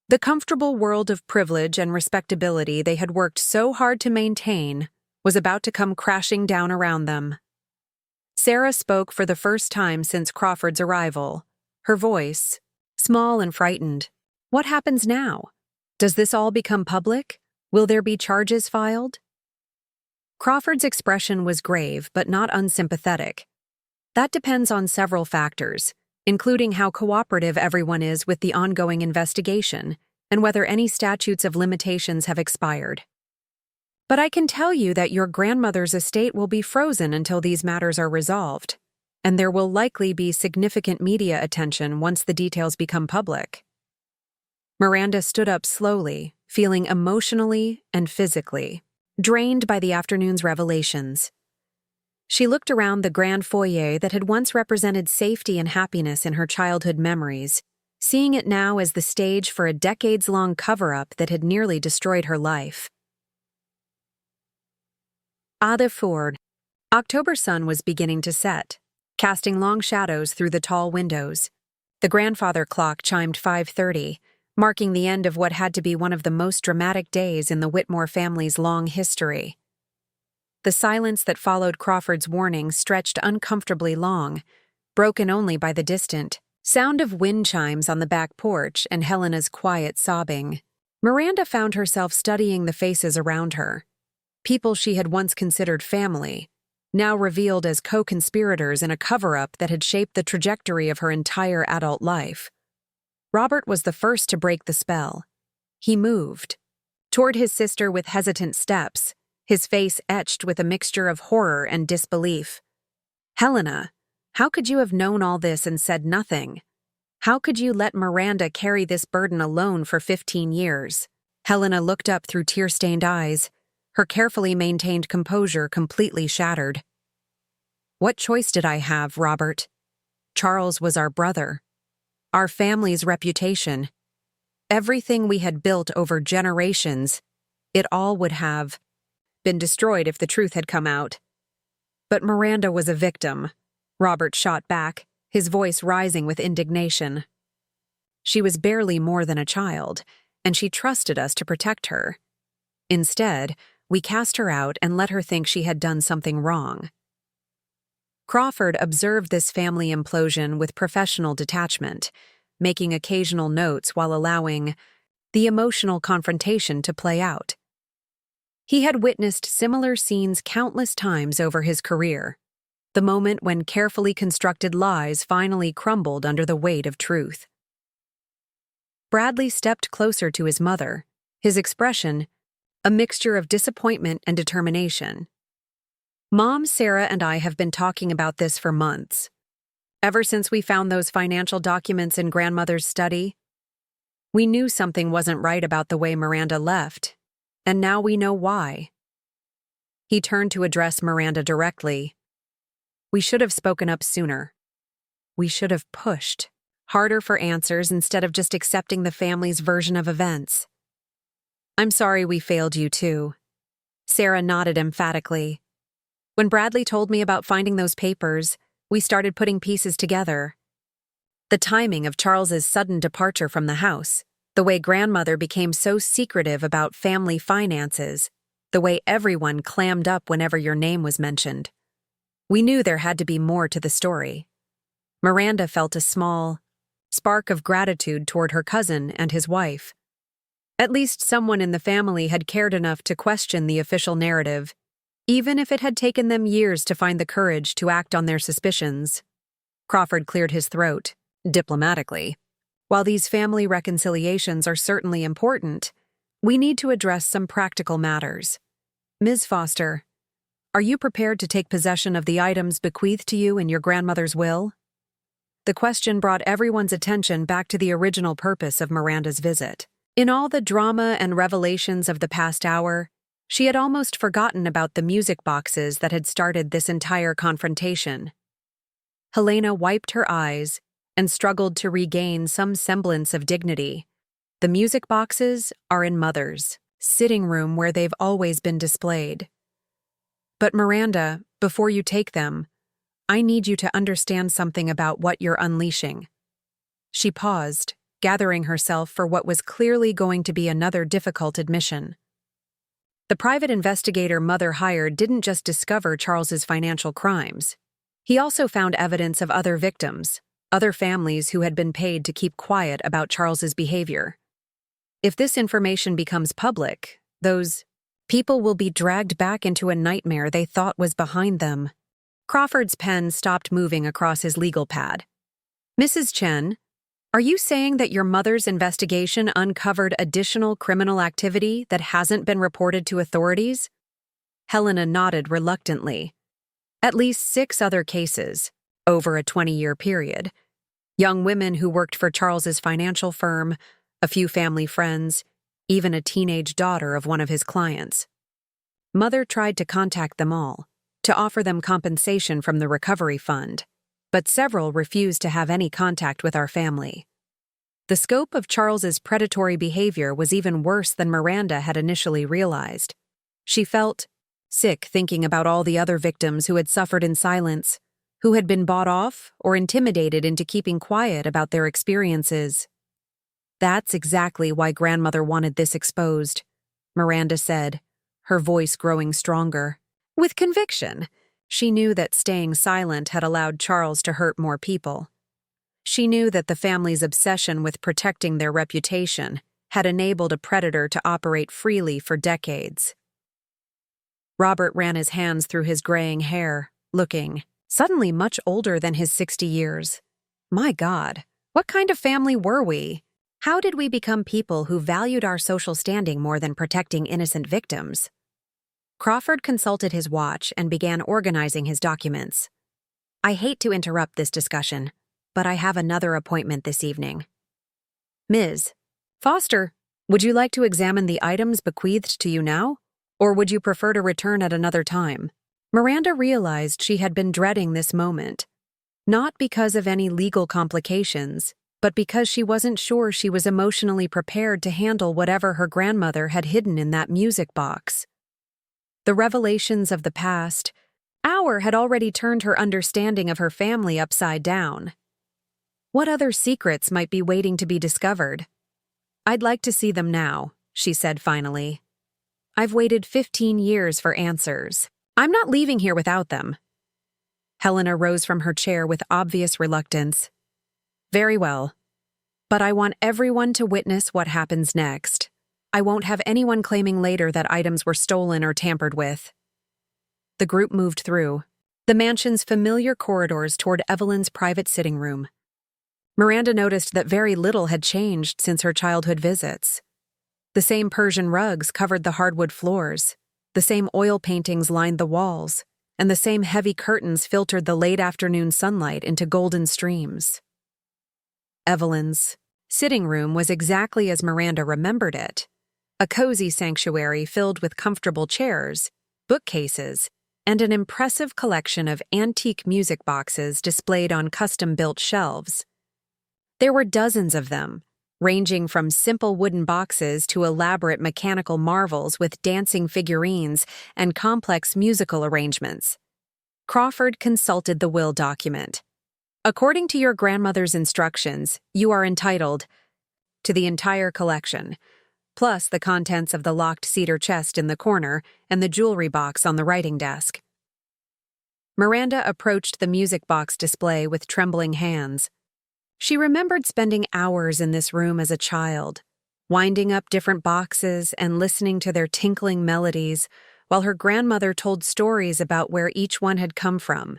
Speaker 1: The comfortable world of privilege and respectability they had worked so hard to maintain was about to come crashing down around them. Sarah spoke for the first time since Crawford's arrival, her voice small and frightened. What happens now? Does this all become public? Will there be charges filed? Crawford's expression was grave but not unsympathetic. That depends on several factors, including how cooperative everyone is with the ongoing investigation and whether any statutes of limitations have expired. But I can tell you that your grandmother's estate will be frozen until these matters are resolved, and there will likely be significant media attention once the details become public. Miranda stood up slowly, feeling emotionally and physically drained by the afternoon's revelations. She looked around the grand foyer that had once represented safety and happiness in her childhood memories, seeing it now as the stage for a decades-long cover-up that had nearly destroyed her life. Ada Ford. October sun was beginning to set, casting long shadows through the tall windows. The grandfather clock chimed 5:30, marking the end of what had to be one of the most dramatic days in the Whitmore family's long history. The silence that followed Crawford's warning stretched uncomfortably long, broken only by the distant sound of wind chimes on the back porch and Helena's quiet sobbing. Miranda found herself studying the faces around her. People she had once considered family, now revealed as co-conspirators in a cover-up that had shaped the trajectory of her entire adult life. Robert was the first to break the spell. He moved toward his sister with hesitant steps, his face etched with a mixture of horror and disbelief. Helena, how could you have known all this and said nothing? How could you let Miranda carry this burden alone for 15 years? Helena looked up through tear-stained eyes, her carefully maintained composure completely shattered. What choice did I have, Robert? Charles was our brother. Our family's reputation. Everything we had built over generations, it all would have been destroyed if the truth had come out. But Miranda was a victim, Robert shot back, his voice rising with indignation. She was barely more than a child, and she trusted us to protect her. Instead, we cast her out and let her think she had done something wrong. Crawford observed this family implosion with professional detachment, making occasional notes while allowing the emotional confrontation to play out. He had witnessed similar scenes countless times over his career, the moment when carefully constructed lies finally crumbled under the weight of truth. Bradley stepped closer to his mother, his expression a mixture of disappointment and determination. Mom, Sarah, and I have been talking about this for months. Ever since we found those financial documents in Grandmother's study, we knew something wasn't right about the way Miranda left, and now we know why. He turned to address Miranda directly. We should have spoken up sooner. We should have pushed harder for answers instead of just accepting the family's version of events. I'm sorry we failed you too. Sarah nodded emphatically. When Bradley told me about finding those papers, we started putting pieces together. The timing of Charles's sudden departure from the house, the way Grandmother became so secretive about family finances, the way everyone clammed up whenever your name was mentioned. We knew there had to be more to the story. Miranda felt a small spark of gratitude toward her cousin and his wife. At least someone in the family had cared enough to question the official narrative, even if it had taken them years to find the courage to act on their suspicions. Crawford cleared his throat, diplomatically. While these family reconciliations are certainly important, we need to address some practical matters. Ms. Foster, are you prepared to take possession of the items bequeathed to you in your grandmother's will? The question brought everyone's attention back to the original purpose of Miranda's visit. In all the drama and revelations of the past hour, she had almost forgotten about the music boxes that had started this entire confrontation. Helena wiped her eyes and struggled to regain some semblance of dignity. The music boxes are in Mother's sitting room where they've always been displayed. But Miranda, before you take them, I need you to understand something about what you're unleashing. She paused, gathering herself for what was clearly going to be another difficult admission. The private investigator Mother hired didn't just discover Charles's financial crimes. He also found evidence of other victims, other families who had been paid to keep quiet about Charles's behavior. If this information becomes public, those people will be dragged back into a nightmare they thought was behind them. Crawford's pen stopped moving across his legal pad. Mrs. Chen, are you saying that your mother's investigation uncovered additional criminal activity that hasn't been reported to authorities? Helena nodded reluctantly. At least 6 other cases, over a 20-year period. Young women who worked for Charles's financial firm, a few family friends, even a teenage daughter of one of his clients. Mother tried to contact them all, to offer them compensation from the recovery fund, but several refused to have any contact with our family. The scope of Charles's predatory behavior was even worse than Miranda had initially realized. She felt sick thinking about all the other victims who had suffered in silence, who had been bought off or intimidated into keeping quiet about their experiences. That's exactly why Grandmother wanted this exposed, Miranda said, her voice growing stronger. With conviction, she knew that staying silent had allowed Charles to hurt more people. She knew that the family's obsession with protecting their reputation had enabled a predator to operate freely for decades. Robert ran his hands through his graying hair, looking suddenly much older than his 60 years. My God, what kind of family were we? How did we become people who valued our social standing more than protecting innocent victims? Crawford consulted his watch and began organizing his documents. I hate to interrupt this discussion, but I have another appointment this evening. Ms. Foster, would you like to examine the items bequeathed to you now, or would you prefer to return at another time? Miranda realized she had been dreading this moment, not because of any legal complications, but because she wasn't sure she was emotionally prepared to handle whatever her grandmother had hidden in that music box. The revelations of the past hour had already turned her understanding of her family upside down. What other secrets might be waiting to be discovered? I'd like to see them now, she said finally. I've waited 15 years for answers. I'm not leaving here without them. Helena rose from her chair with obvious reluctance. Very well. But I want everyone to witness what happens next. I won't have anyone claiming later that items were stolen or tampered with. The group moved through the mansion's familiar corridors toward Evelyn's private sitting room. Miranda noticed that very little had changed since her childhood visits. The same Persian rugs covered the hardwood floors, the same oil paintings lined the walls, and the same heavy curtains filtered the late afternoon sunlight into golden streams. Evelyn's sitting room was exactly as Miranda remembered it, a cozy sanctuary filled with comfortable chairs, bookcases, and an impressive collection of antique music boxes displayed on custom-built shelves. There were dozens of them, ranging from simple wooden boxes to elaborate mechanical marvels with dancing figurines and complex musical arrangements. Crawford consulted the will document. According to your grandmother's instructions, you are entitled to the entire collection, plus the contents of the locked cedar chest in the corner and the jewelry box on the writing desk. Miranda approached the music box display with trembling hands. She remembered spending hours in this room as a child, winding up different boxes and listening to their tinkling melodies while her grandmother told stories about where each one had come from.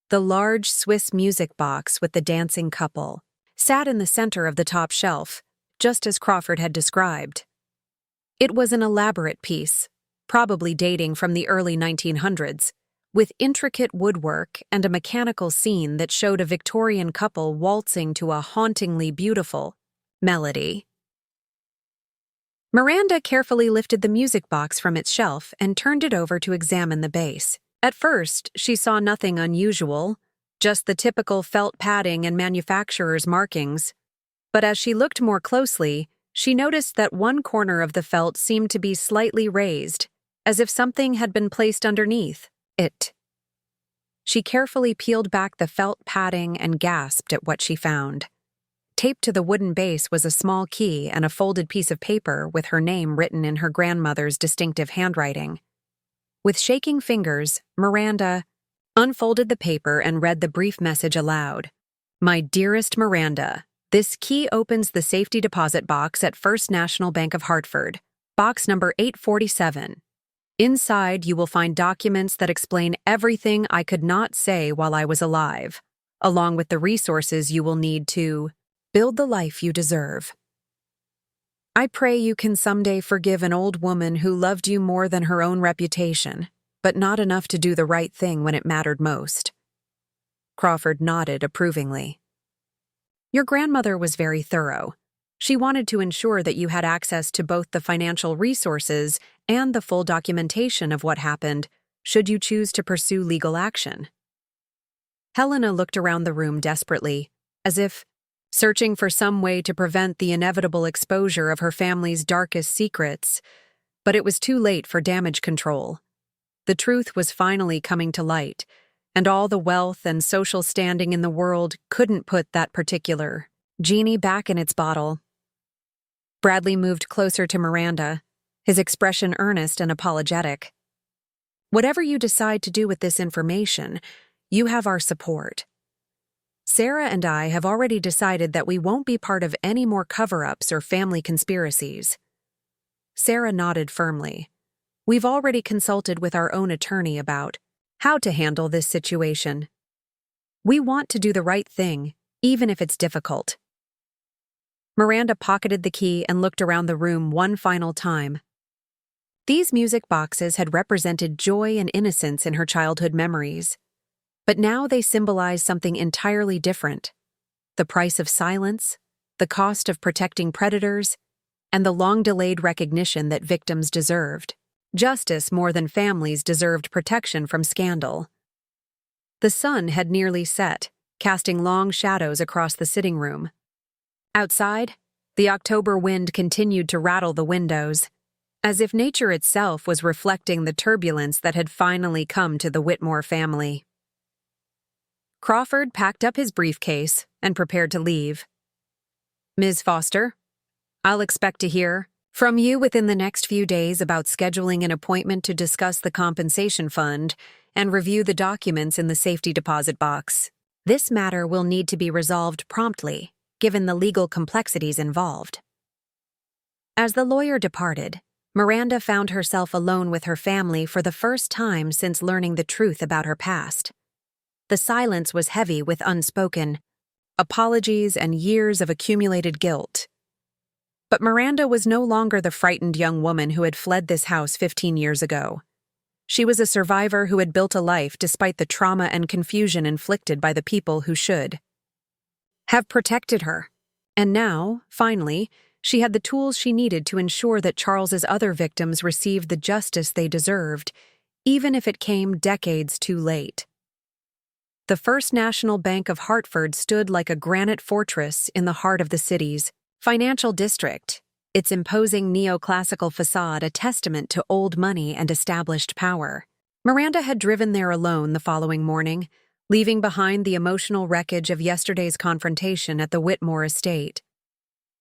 Speaker 1: The large Swiss music box with the dancing couple sat in the center of the top shelf, just as Crawford had described. It was an elaborate piece, probably dating from the early 1900s, with intricate woodwork and a mechanical scene that showed a Victorian couple waltzing to a hauntingly beautiful melody. Miranda carefully lifted the music box from its shelf and turned it over to examine the base. At first, she saw nothing unusual, just the typical felt padding and manufacturer's markings. But as she looked more closely, she noticed that one corner of the felt seemed to be slightly raised, as if something had been placed underneath it. She carefully peeled back the felt padding and gasped at what she found. Taped to the wooden base was a small key and a folded piece of paper with her name written in her grandmother's distinctive handwriting. With shaking fingers, Miranda unfolded the paper and read the brief message aloud. My dearest Miranda, this key opens the safety deposit box at First National Bank of Hartford, box number 847. Inside, you will find documents that explain everything I could not say while I was alive, along with the resources you will need to build the life you deserve. I pray you can someday forgive an old woman who loved you more than her own reputation, but not enough to do the right thing when it mattered most. Crawford nodded approvingly. Your grandmother was very thorough. She wanted to ensure that you had access to both the financial resources and the full documentation of what happened, should you choose to pursue legal action. Helena looked around the room desperately, as if searching for some way to prevent the inevitable exposure of her family's darkest secrets, but it was too late for damage control. The truth was finally coming to light, and all the wealth and social standing in the world couldn't put that particular genie back in its bottle. Bradley moved closer to Miranda, his expression earnest and apologetic. Whatever you decide to do with this information, you have our support. Sarah and I have already decided that we won't be part of any more cover-ups or family conspiracies. Sarah nodded firmly. We've already consulted with our own attorney about how to handle this situation. We want to do the right thing, even if it's difficult. Miranda pocketed the key and looked around the room one final time. These music boxes had represented joy and innocence in her childhood memories. But now they symbolize something entirely different. The price of silence, the cost of protecting predators, and the long-delayed recognition that victims deserved. Justice more than families deserved protection from scandal. The sun had nearly set, casting long shadows across the sitting room. Outside, the October wind continued to rattle the windows, as if nature itself was reflecting the turbulence that had finally come to the Whitmore family. Crawford packed up his briefcase and prepared to leave. "Ms. Foster, I'll expect to hear from you within the next few days about scheduling an appointment to discuss the compensation fund and review the documents in the safety deposit box. This matter will need to be resolved promptly, given the legal complexities involved." As the lawyer departed, Miranda found herself alone with her family for the first time since learning the truth about her past. The silence was heavy with unspoken apologies and years of accumulated guilt. But Miranda was no longer the frightened young woman who had fled this house 15 years ago. She was a survivor who had built a life despite the trauma and confusion inflicted by the people who should have protected her. And now, finally, she had the tools she needed to ensure that Charles's other victims received the justice they deserved, even if it came decades too late. The First National Bank of Hartford stood like a granite fortress in the heart of the city's financial district, its imposing neoclassical facade a testament to old money and established power. Miranda had driven there alone the following morning, leaving behind the emotional wreckage of yesterday's confrontation at the Whitmore estate.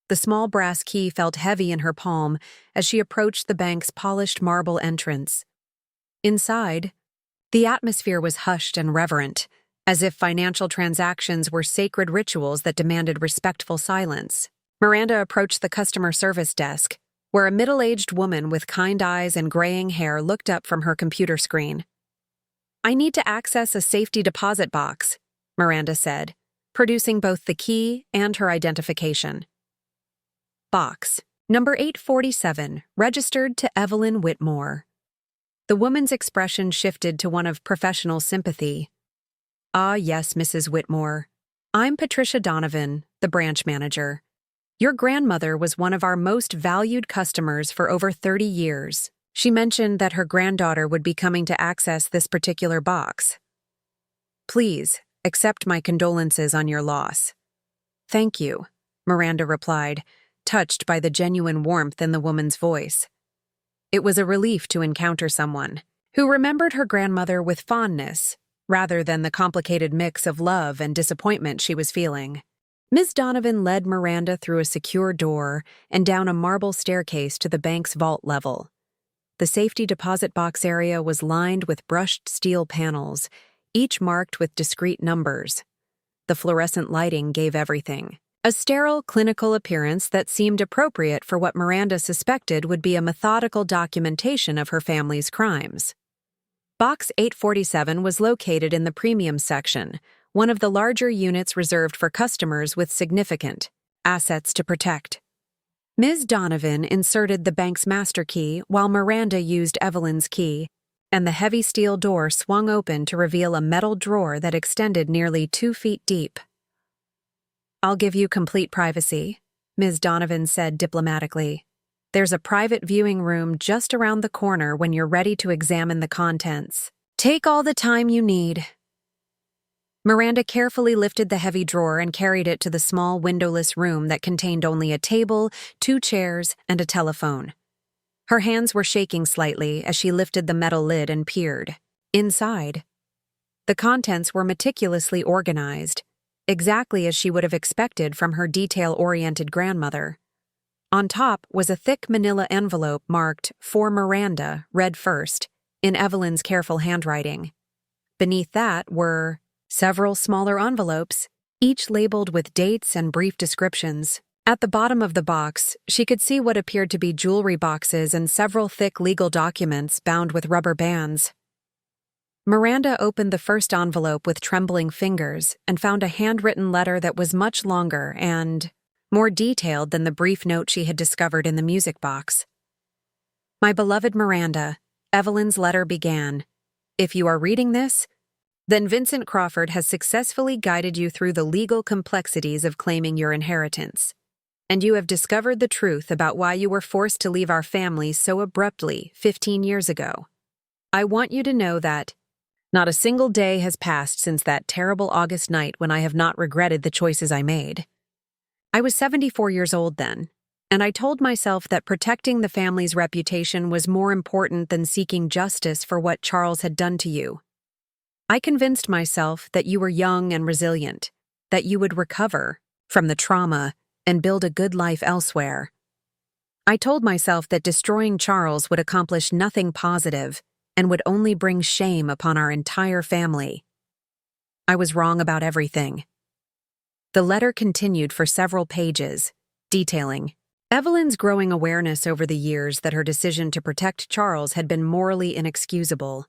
Speaker 1: The small brass key felt heavy in her palm as she approached the bank's polished marble entrance. Inside, the atmosphere was hushed and reverent, as if financial transactions were sacred rituals that demanded respectful silence. Miranda approached the customer service desk, where a middle-aged woman with kind eyes and graying hair looked up from her computer screen. "I need to access a safety deposit box," Miranda said, producing both the key and her identification. "Box, number 847, registered to Evelyn Whitmore." The woman's expression shifted to one of professional sympathy. "Ah, yes, Mrs. Whitmore. I'm Patricia Donovan, the branch manager. Your grandmother was one of our most valued customers for over 30 years. She mentioned that her granddaughter would be coming to access this particular box. Please, accept my condolences on your loss." "Thank you," Miranda replied, touched by the genuine warmth in the woman's voice. It was a relief to encounter someone who remembered her grandmother with fondness, rather than the complicated mix of love and disappointment she was feeling. Ms. Donovan led Miranda through a secure door and down a marble staircase to the bank's vault level. The safety deposit box area was lined with brushed steel panels, each marked with discrete numbers. The fluorescent lighting gave everything a sterile, clinical appearance that seemed appropriate for what Miranda suspected would be a methodical documentation of her family's crimes. Box 847 was located in the premium section, one of the larger units reserved for customers with significant assets to protect. Ms. Donovan inserted the bank's master key while Miranda used Evelyn's key, and the heavy steel door swung open to reveal a metal drawer that extended nearly 2 feet deep. "I'll give you complete privacy," Ms. Donovan said diplomatically. "There's a private viewing room just around the corner when you're ready to examine the contents. Take all the time you need." Miranda carefully lifted the heavy drawer and carried it to the small windowless room that contained only a table, 2 chairs, and a telephone. Her hands were shaking slightly as she lifted the metal lid and peered. Inside, the contents were meticulously organized, exactly as she would have expected from her detail-oriented grandmother. On top was a thick manila envelope marked "For Miranda, read first," in Evelyn's careful handwriting. Beneath that were several smaller envelopes, each labeled with dates and brief descriptions. At the bottom of the box, she could see what appeared to be jewelry boxes and several thick legal documents bound with rubber bands. Miranda opened the first envelope with trembling fingers and found a handwritten letter that was much longer and more detailed than the brief note she had discovered in the music box. "My beloved Miranda," Evelyn's letter began. "If you are reading this, then Vincent Crawford has successfully guided you through the legal complexities of claiming your inheritance, and you have discovered the truth about why you were forced to leave our family so abruptly 15 years ago. I want you to know that not a single day has passed since that terrible August night when I have not regretted the choices I made. I was 74 years old then, and I told myself that protecting the family's reputation was more important than seeking justice for what Charles had done to you. I convinced myself that you were young and resilient, that you would recover from the trauma and build a good life elsewhere. I told myself that destroying Charles would accomplish nothing positive and would only bring shame upon our entire family. I was wrong about everything. The letter continued for several pages, detailing Evelyn's growing awareness over the years that her decision to protect Charles had been morally inexcusable.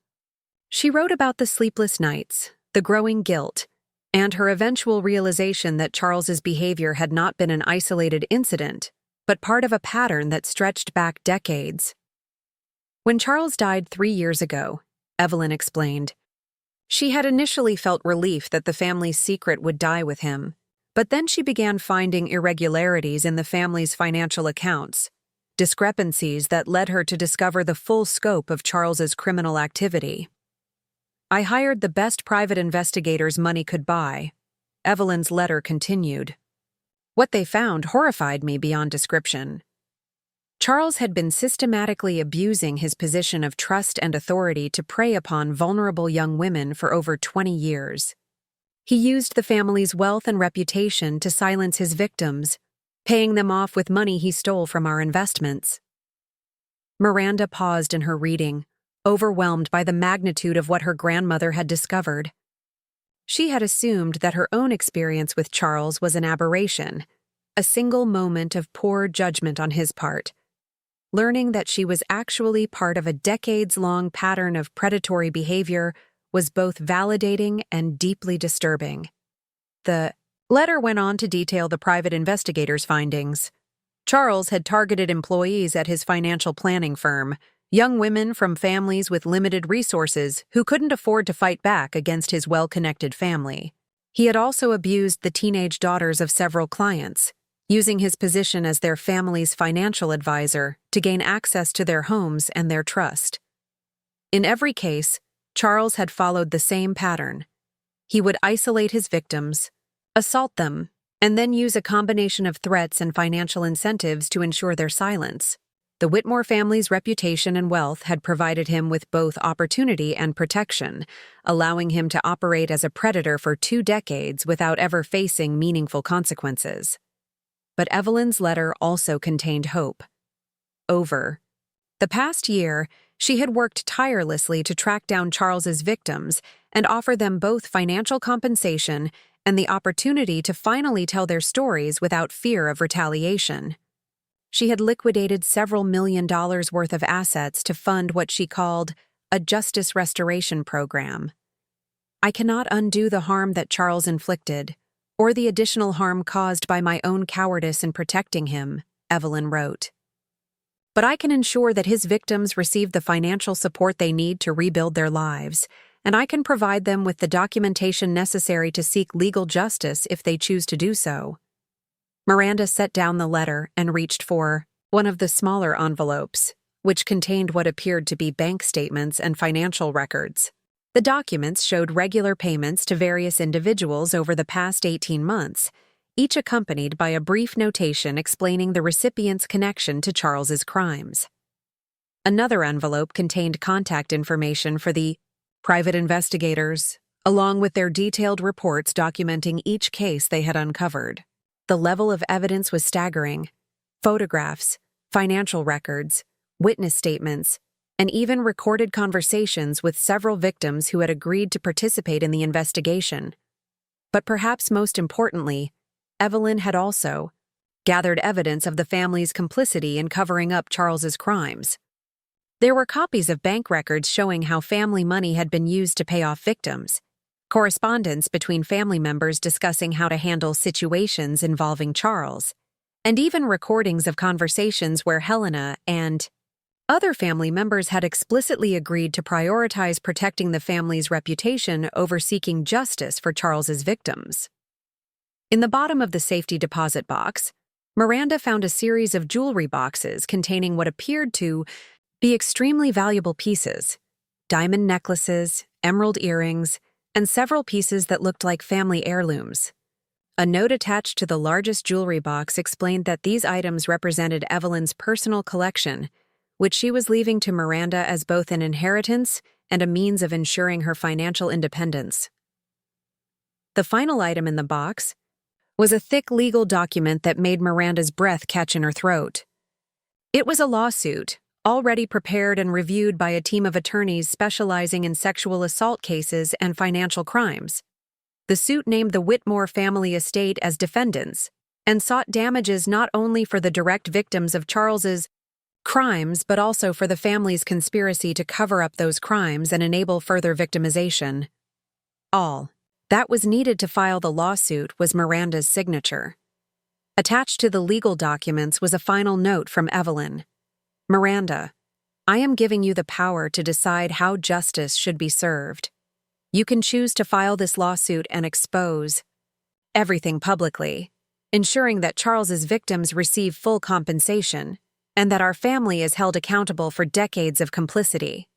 Speaker 1: She wrote about the sleepless nights, the growing guilt, and her eventual realization that Charles's behavior had not been an isolated incident, but part of a pattern that stretched back decades. When Charles died 3 years ago, Evelyn explained, she had initially felt relief that the family's secret would die with him, but then she began finding irregularities in the family's financial accounts, discrepancies that led her to discover the full scope of Charles's criminal activity. I hired the best private investigators money could buy. Evelyn's letter continued. What they found horrified me beyond description. Charles had been systematically abusing his position of trust and authority to prey upon vulnerable young women for over 20 years. He used the family's wealth and reputation to silence his victims, paying them off with money he stole from our investments. Miranda paused in her reading, overwhelmed by the magnitude of what her grandmother had discovered. She had assumed that her own experience with Charles was an aberration, a single moment of poor judgment on his part. Learning that she was actually part of a decades-long pattern of predatory behavior was both validating and deeply disturbing. The letter went on to detail the private investigators' findings. Charles had targeted employees at his financial planning firm, young women from families with limited resources who couldn't afford to fight back against his well-connected family. He had also abused the teenage daughters of several clients, using his position as their family's financial advisor to gain access to their homes and their trust. In every case, Charles had followed the same pattern. He would isolate his victims, assault them, and then use a combination of threats and financial incentives to ensure their silence. The Whitmore family's reputation and wealth had provided him with both opportunity and protection, allowing him to operate as a predator for 2 decades without ever facing meaningful consequences. But Evelyn's letter also contained hope. Over the past year, she had worked tirelessly to track down Charles's victims and offer them both financial compensation and the opportunity to finally tell their stories without fear of retaliation. She had liquidated several $1 million worth of assets to fund what she called a justice restoration program. I cannot undo the harm that Charles inflicted, or the additional harm caused by my own cowardice in protecting him, Evelyn wrote. But I can ensure that his victims receive the financial support they need to rebuild their lives, and I can provide them with the documentation necessary to seek legal justice if they choose to do so. Miranda set down the letter and reached for one of the smaller envelopes, which contained what appeared to be bank statements and financial records. The documents showed regular payments to various individuals over the past 18 months, each accompanied by a brief notation explaining the recipient's connection to Charles's crimes. Another envelope contained contact information for the private investigators, along with their detailed reports documenting each case they had uncovered. The level of evidence was staggering. Photographs, financial records, witness statements, and even recorded conversations with several victims who had agreed to participate in the investigation. But perhaps most importantly, Evelyn had also gathered evidence of the family's complicity in covering up Charles's crimes. There were copies of bank records showing how family money had been used to pay off victims, correspondence between family members discussing how to handle situations involving Charles, and even recordings of conversations where Helena and other family members had explicitly agreed to prioritize protecting the family's reputation over seeking justice for Charles's victims. In the bottom of the safety deposit box, Miranda found a series of jewelry boxes containing what appeared to be extremely valuable pieces: diamond necklaces, emerald earrings, and several pieces that looked like family heirlooms. A note attached to the largest jewelry box explained that these items represented Evelyn's personal collection, which she was leaving to Miranda as both an inheritance and a means of ensuring her financial independence. The final item in the box was a thick legal document that made Miranda's breath catch in her throat. It was a lawsuit, already prepared and reviewed by a team of attorneys specializing in sexual assault cases and financial crimes. The suit named the Whitmore family estate as defendants and sought damages not only for the direct victims of Charles's crimes but also for the family's conspiracy to cover up those crimes and enable further victimization. All that was needed to file the lawsuit was Miranda's signature. Attached to the legal documents was a final note from Evelyn. Miranda, I am giving you the power to decide how justice should be served. You can choose to file this lawsuit and expose everything publicly, ensuring that Charles's victims receive full compensation and that our family is held accountable for decades of complicity.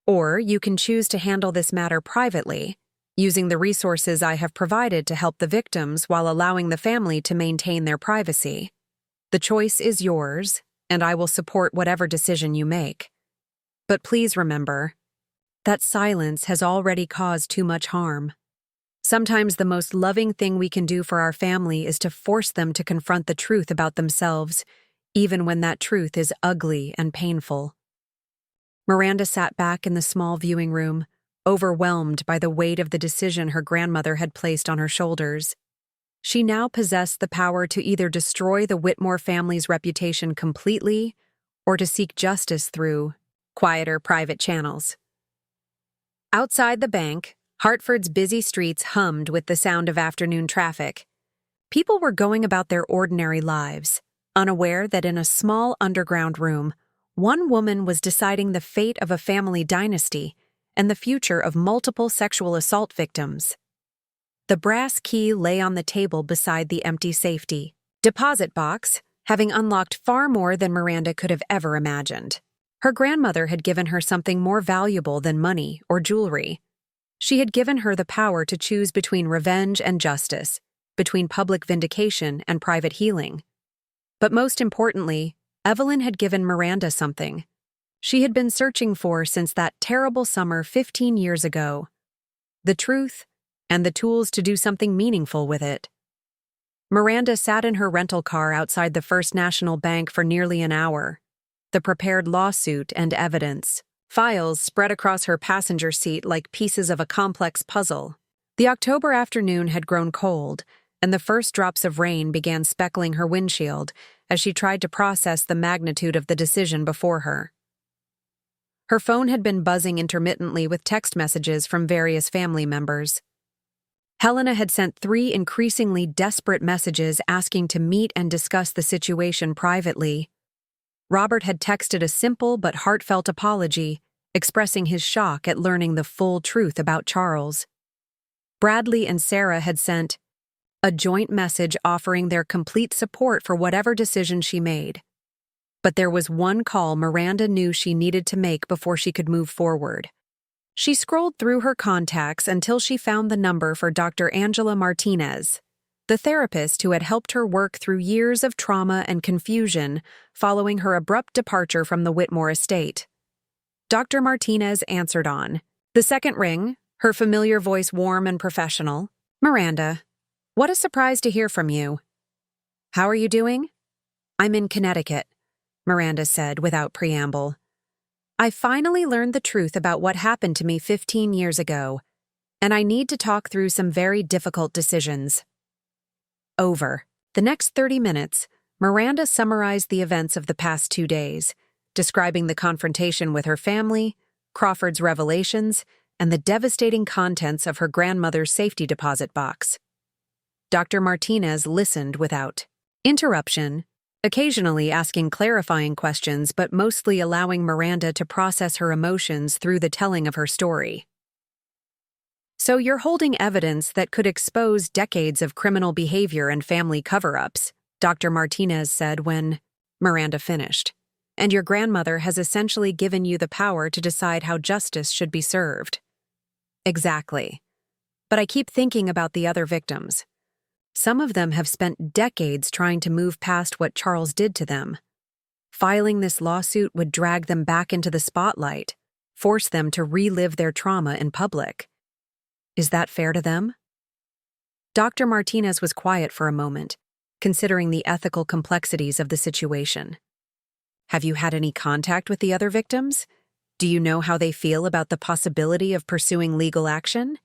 Speaker 1: Or you can choose to handle this matter privately, using the resources I have provided to help the victims while allowing the family to maintain their privacy. The choice is yours, and I will support whatever decision you make. But please remember that silence has already caused too much harm. Sometimes the most loving thing we can do for our family is to force them to confront the truth about themselves, even when that truth is ugly and painful. Miranda sat back in the small viewing room, overwhelmed by the weight of the decision her grandmother had placed on her shoulders. She now possessed the power to either destroy the Whitmore family's reputation completely or to seek justice through quieter private channels. Outside the bank, Hartford's busy streets hummed with the sound of afternoon traffic. People were going about their ordinary lives, unaware that in a small underground room, one woman was deciding the fate of a family dynasty and the future of multiple sexual assault victims. The brass key lay on the table beside the empty safety deposit box, having unlocked far more than Miranda could have ever imagined. Her grandmother had given her something more valuable than money or jewelry. She had given her the power to choose between revenge and justice, between public vindication and private healing. But most importantly, Evelyn had given Miranda something she had been searching for since that terrible summer 15 years ago: the truth and the tools to do something meaningful with it. Miranda sat in her rental car outside the First National Bank for nearly an hour. The prepared lawsuit and evidence files spread across her passenger seat like pieces of a complex puzzle. The October afternoon had grown cold, and the first drops of rain began speckling her windshield as she tried to process the magnitude of the decision before her. Her phone had been buzzing intermittently with text messages from various family members. Helena had sent 3 increasingly desperate messages asking to meet and discuss the situation privately. Robert had texted a simple but heartfelt apology, expressing his shock at learning the full truth about Charles. Bradley and Sarah had sent a joint message offering their complete support for whatever decision she made. But there was one call Miranda knew she needed to make before she could move forward. She scrolled through her contacts until she found the number for Dr. Angela Martinez, the therapist who had helped her work through years of trauma and confusion following her abrupt departure from the Whitmore estate. Dr. Martinez answered on the second ring, her familiar voice warm and professional. "Miranda, what a surprise to hear from you. How are you doing?" "I'm in Connecticut," Miranda said without preamble. "I finally learned the truth about what happened to me 15 years ago, and I need to talk through some very difficult decisions." Over the next 30 minutes, Miranda summarized the events of the past 2 days, describing the confrontation with her family, Crawford's revelations, and the devastating contents of her grandmother's safety deposit box. Dr. Martinez listened without interruption, occasionally asking clarifying questions but mostly allowing Miranda to process her emotions through the telling of her story. "So you're holding evidence that could expose decades of criminal behavior and family cover-ups," Dr. Martinez said when Miranda finished. "And your grandmother has essentially given you the power to decide how justice should be served." "Exactly. But I keep thinking about the other victims. Some of them have spent decades trying to move past what Charles did to them. Filing this lawsuit would drag them back into the spotlight, force them to relive their trauma in public. Is that fair to them? Dr. Martinez was quiet for a moment, considering the ethical complexities of the situation. Have you had any contact with the other victims? Do you know how they feel about the possibility of pursuing legal action?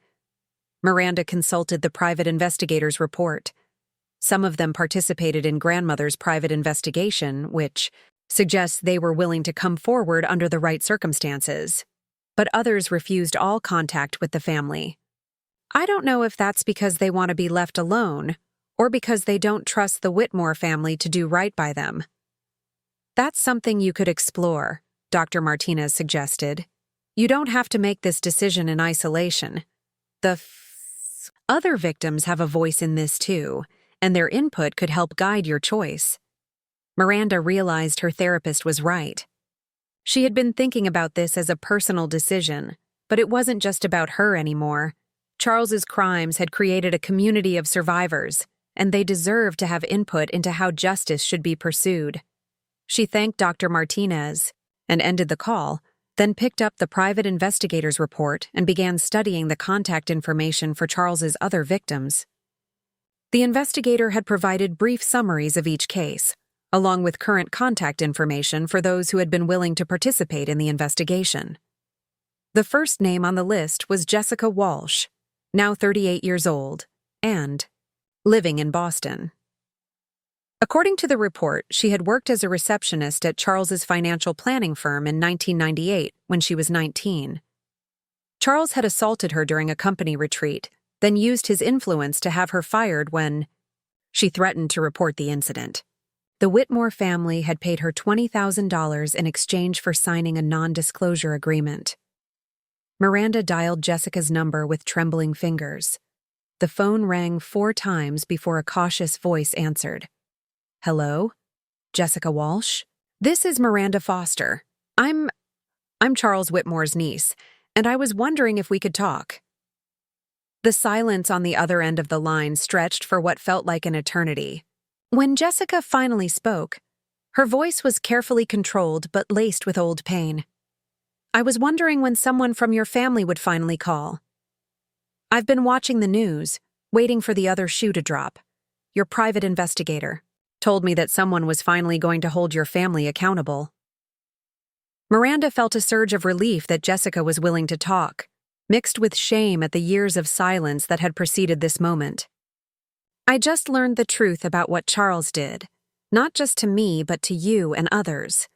Speaker 1: Miranda consulted the private investigator's report. Some of them participated in grandmother's private investigation, which suggests they were willing to come forward under the right circumstances. But others refused all contact with the family. I don't know if that's because they want to be left alone, or because they don't trust the Whitmore family to do right by them. That's something you could explore, Dr. Martinez suggested. You don't have to make this decision in isolation. Other victims have a voice in this too, and their input could help guide your choice. Miranda realized her therapist was right. She had been thinking about this as a personal decision, but it wasn't just about her anymore. Charles's crimes had created a community of survivors, and they deserved to have input into how justice should be pursued. She thanked Dr. Martinez and ended the call, then picked up the private investigator's report and began studying the contact information for Charles's other victims. The investigator had provided brief summaries of each case, along with current contact information for those who had been willing to participate in the investigation. The first name on the list was Jessica Walsh, now 38 years old, and living in Boston. According to the report, she had worked as a receptionist at Charles's financial planning firm in 1998 when she was 19. Charles had assaulted her during a company retreat, then used his influence to have her fired when she threatened to report the incident. The Whitmore family had paid her $20,000 in exchange for signing a non-disclosure agreement. Miranda dialed Jessica's number with trembling fingers. The phone rang 4 times before a cautious voice answered. Hello? Jessica Walsh? This is Miranda Foster. I'm Charles Whitmore's niece, and I was wondering if we could talk. The silence on the other end of the line stretched for what felt like an eternity. When Jessica finally spoke, her voice was carefully controlled but laced with old pain. I was wondering when someone from your family would finally call. I've been watching the news, waiting for the other shoe to drop. Your private investigator told me that someone was finally going to hold your family accountable. Miranda felt a surge of relief that Jessica was willing to talk, mixed with shame at the years of silence that had preceded this moment. I just learned the truth about what Charles did, not just to me but to you and others.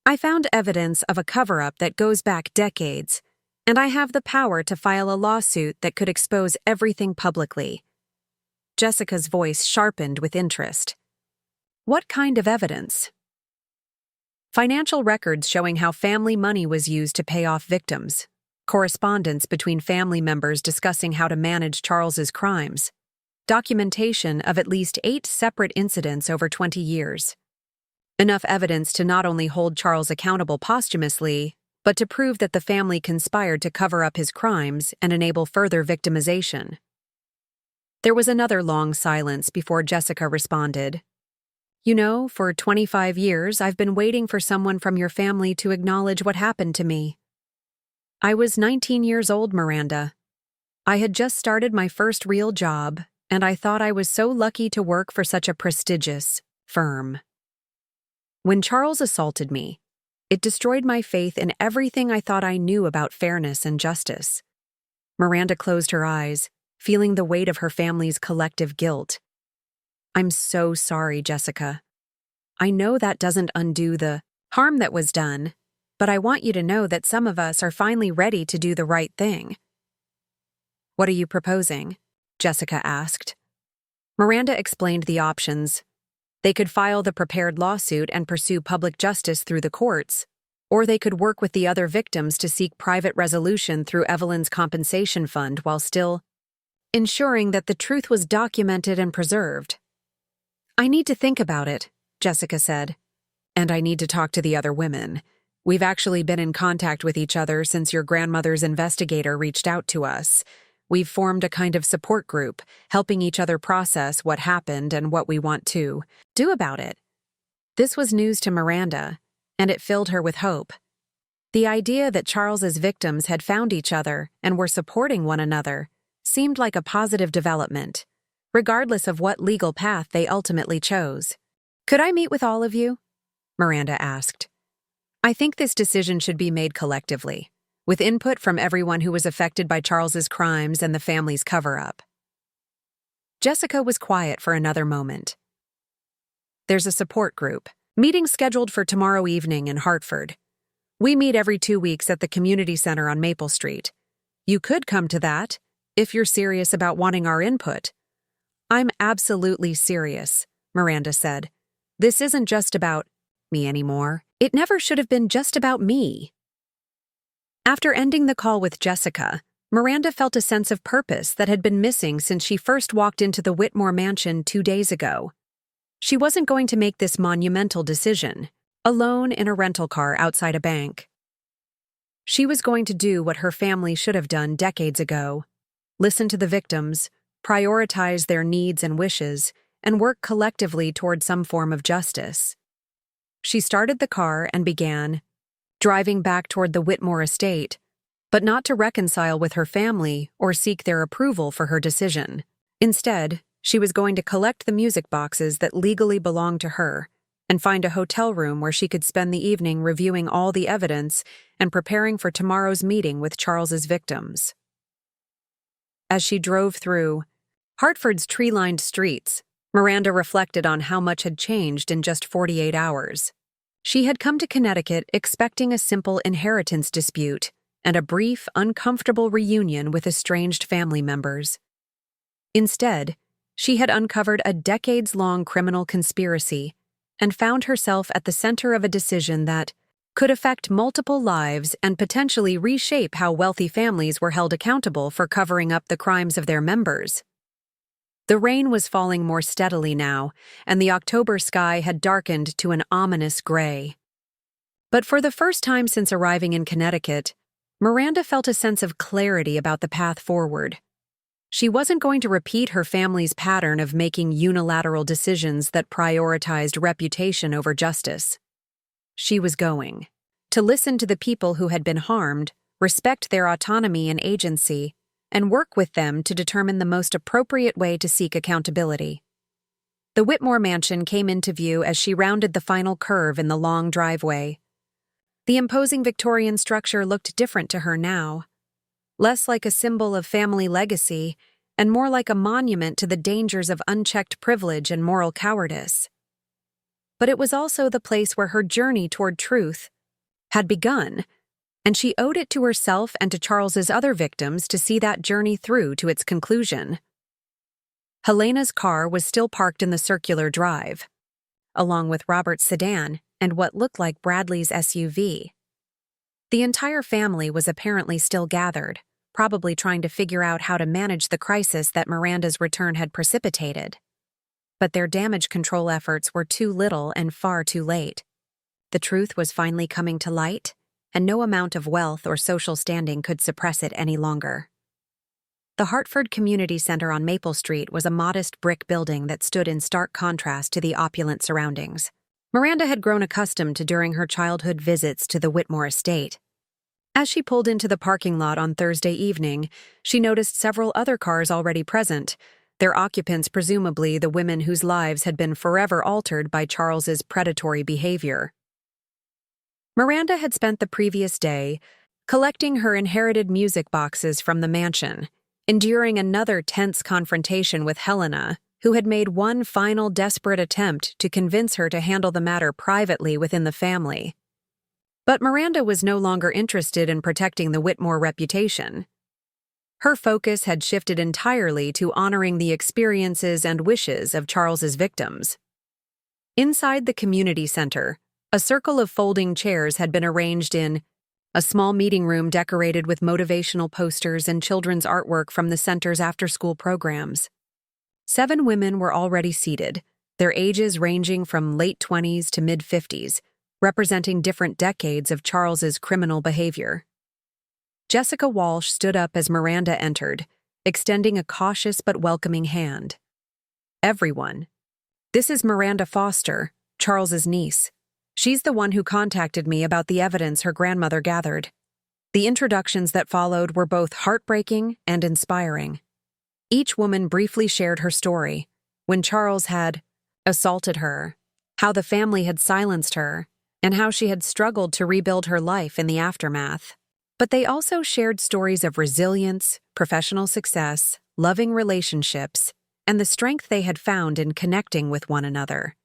Speaker 1: I found evidence of a cover-up that goes back decades, and I have the power to file a lawsuit that could expose everything publicly. Jessica's voice sharpened with interest. What kind of evidence? Financial records showing how family money was used to pay off victims, correspondence between family members discussing how to manage Charles's crimes, documentation of at least 8 separate incidents over 20 years. Enough evidence to not only hold Charles accountable posthumously, but to prove that the family conspired to cover up his crimes and enable further victimization. There was another long silence before Jessica responded. You know, for 25 years, I've been waiting for someone from your family to acknowledge what happened to me. I was 19 years old, Miranda. I had just started my first real job, and I thought I was so lucky to work for such a prestigious firm. When Charles assaulted me, it destroyed my faith in everything I thought I knew about fairness and justice. Miranda closed her eyes, feeling the weight of her family's collective guilt. I'm so sorry, Jessica. I know that doesn't undo the harm that was done, but I want you to know that some of us are finally ready to do the right thing. What are you proposing? Jessica asked. Miranda explained the options. They could file the prepared lawsuit and pursue public justice through the courts, or they could work with the other victims to seek private resolution through Evelyn's compensation fund while still ensuring that the truth was documented and preserved. I need to think about it, Jessica said. And I need to talk to the other women. We've actually been in contact with each other since your grandmother's investigator reached out to us. We've formed a kind of support group, helping each other process what happened and what we want to do about it. This was news to Miranda, and it filled her with hope. The idea that Charles's victims had found each other and were supporting one another seemed like a positive development, regardless of what legal path they ultimately chose. "Could I meet with all of you?" Miranda asked. "I think this decision should be made collectively, with input from everyone who was affected by Charles's crimes and the family's cover-up." Jessica was quiet for another moment. "There's a support group. Meeting scheduled for tomorrow evening in Hartford. We meet every 2 weeks at the community center on Maple Street. You could come to that, if you're serious about wanting our input." "I'm absolutely serious," Miranda said. "This isn't just about me anymore. It never should have been just about me." After ending the call with Jessica, Miranda felt a sense of purpose that had been missing since she first walked into the Whitmore mansion 2 days ago. She wasn't going to make this monumental decision, alone in a rental car outside a bank. She was going to do what her family should have done decades ago: listen to the victims, prioritize their needs and wishes, and work collectively toward some form of justice. She started the car and began driving back toward the Whitmore estate, but not to reconcile with her family or seek their approval for her decision. Instead, she was going to collect the music boxes that legally belonged to her and find a hotel room where she could spend the evening reviewing all the evidence and preparing for tomorrow's meeting with Charles's victims. As she drove through Hartford's tree-lined streets, Miranda reflected on how much had changed in just 48 hours. She had come to Connecticut expecting a simple inheritance dispute and a brief, uncomfortable reunion with estranged family members. Instead, she had uncovered a decades-long criminal conspiracy and found herself at the center of a decision that could affect multiple lives and potentially reshape how wealthy families were held accountable for covering up the crimes of their members. The rain was falling more steadily now, and the October sky had darkened to an ominous gray. But for the first time since arriving in Connecticut, Miranda felt a sense of clarity about the path forward. She wasn't going to repeat her family's pattern of making unilateral decisions that prioritized reputation over justice. She was going to listen to the people who had been harmed, respect their autonomy and agency, and work with them to determine the most appropriate way to seek accountability. The Whitmore mansion came into view as she rounded the final curve in the long driveway. The imposing Victorian structure looked different to her now, less like a symbol of family legacy and more like a monument to the dangers of unchecked privilege and moral cowardice. But it was also the place where her journey toward truth had begun, and she owed it to herself and to Charles's other victims to see that journey through to its conclusion. Helena's car was still parked in the circular drive, along with Robert's sedan and what looked like Bradley's SUV. The entire family was apparently still gathered, probably trying to figure out how to manage the crisis that Miranda's return had precipitated. But their damage control efforts were too little and far too late. The truth was finally coming to light, and no amount of wealth or social standing could suppress it any longer. The Hartford Community Center on Maple Street was a modest brick building that stood in stark contrast to the opulent surroundings. Miranda had grown accustomed to during her childhood visits to the Whitmore estate. As she pulled into the parking lot on Thursday evening, she noticed several other cars already present, their occupants presumably the women whose lives had been forever altered by Charles's predatory behavior. Miranda had spent the previous day collecting her inherited music boxes from the mansion, enduring another tense confrontation with Helena, who had made one final desperate attempt to convince her to handle the matter privately within the family. But Miranda was no longer interested in protecting the Whitmore reputation. Her focus had shifted entirely to honoring the experiences and wishes of Charles's victims. Inside the community center, a circle of folding chairs had been arranged in a small meeting room decorated with motivational posters and children's artwork from the center's after-school programs. 7 women were already seated, their ages ranging from late 20s to mid-50s, representing different decades of Charles's criminal behavior. Jessica Walsh stood up as Miranda entered, extending a cautious but welcoming hand. "Everyone, this is Miranda Foster, Charles's niece. She's the one who contacted me about the evidence her grandmother gathered. The introductions that followed were both heartbreaking and inspiring. Each woman briefly shared her story, when Charles had assaulted her, how the family had silenced her, and how she had struggled to rebuild her life in the aftermath. But they also shared stories of resilience, professional success, loving relationships, and the strength they had found in connecting with one another.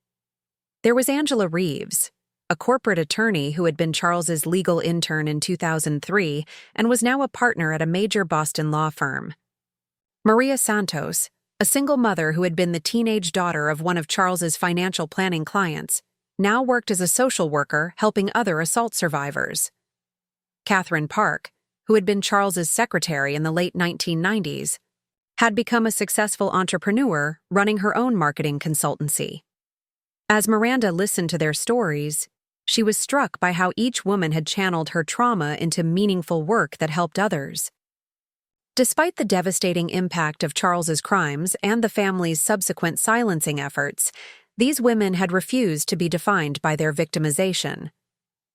Speaker 1: There was Angela Reeves, a corporate attorney who had been Charles's legal intern in 2003 and was now a partner at a major Boston law firm. Maria Santos, a single mother who had been the teenage daughter of one of Charles's financial planning clients, now worked as a social worker helping other assault survivors. Catherine Park, who had been Charles's secretary in the late 1990s, had become a successful entrepreneur running her own marketing consultancy. As Miranda listened to their stories, she was struck by how each woman had channeled her trauma into meaningful work that helped others. Despite the devastating impact of Charles's crimes and the family's subsequent silencing efforts, these women had refused to be defined by their victimization.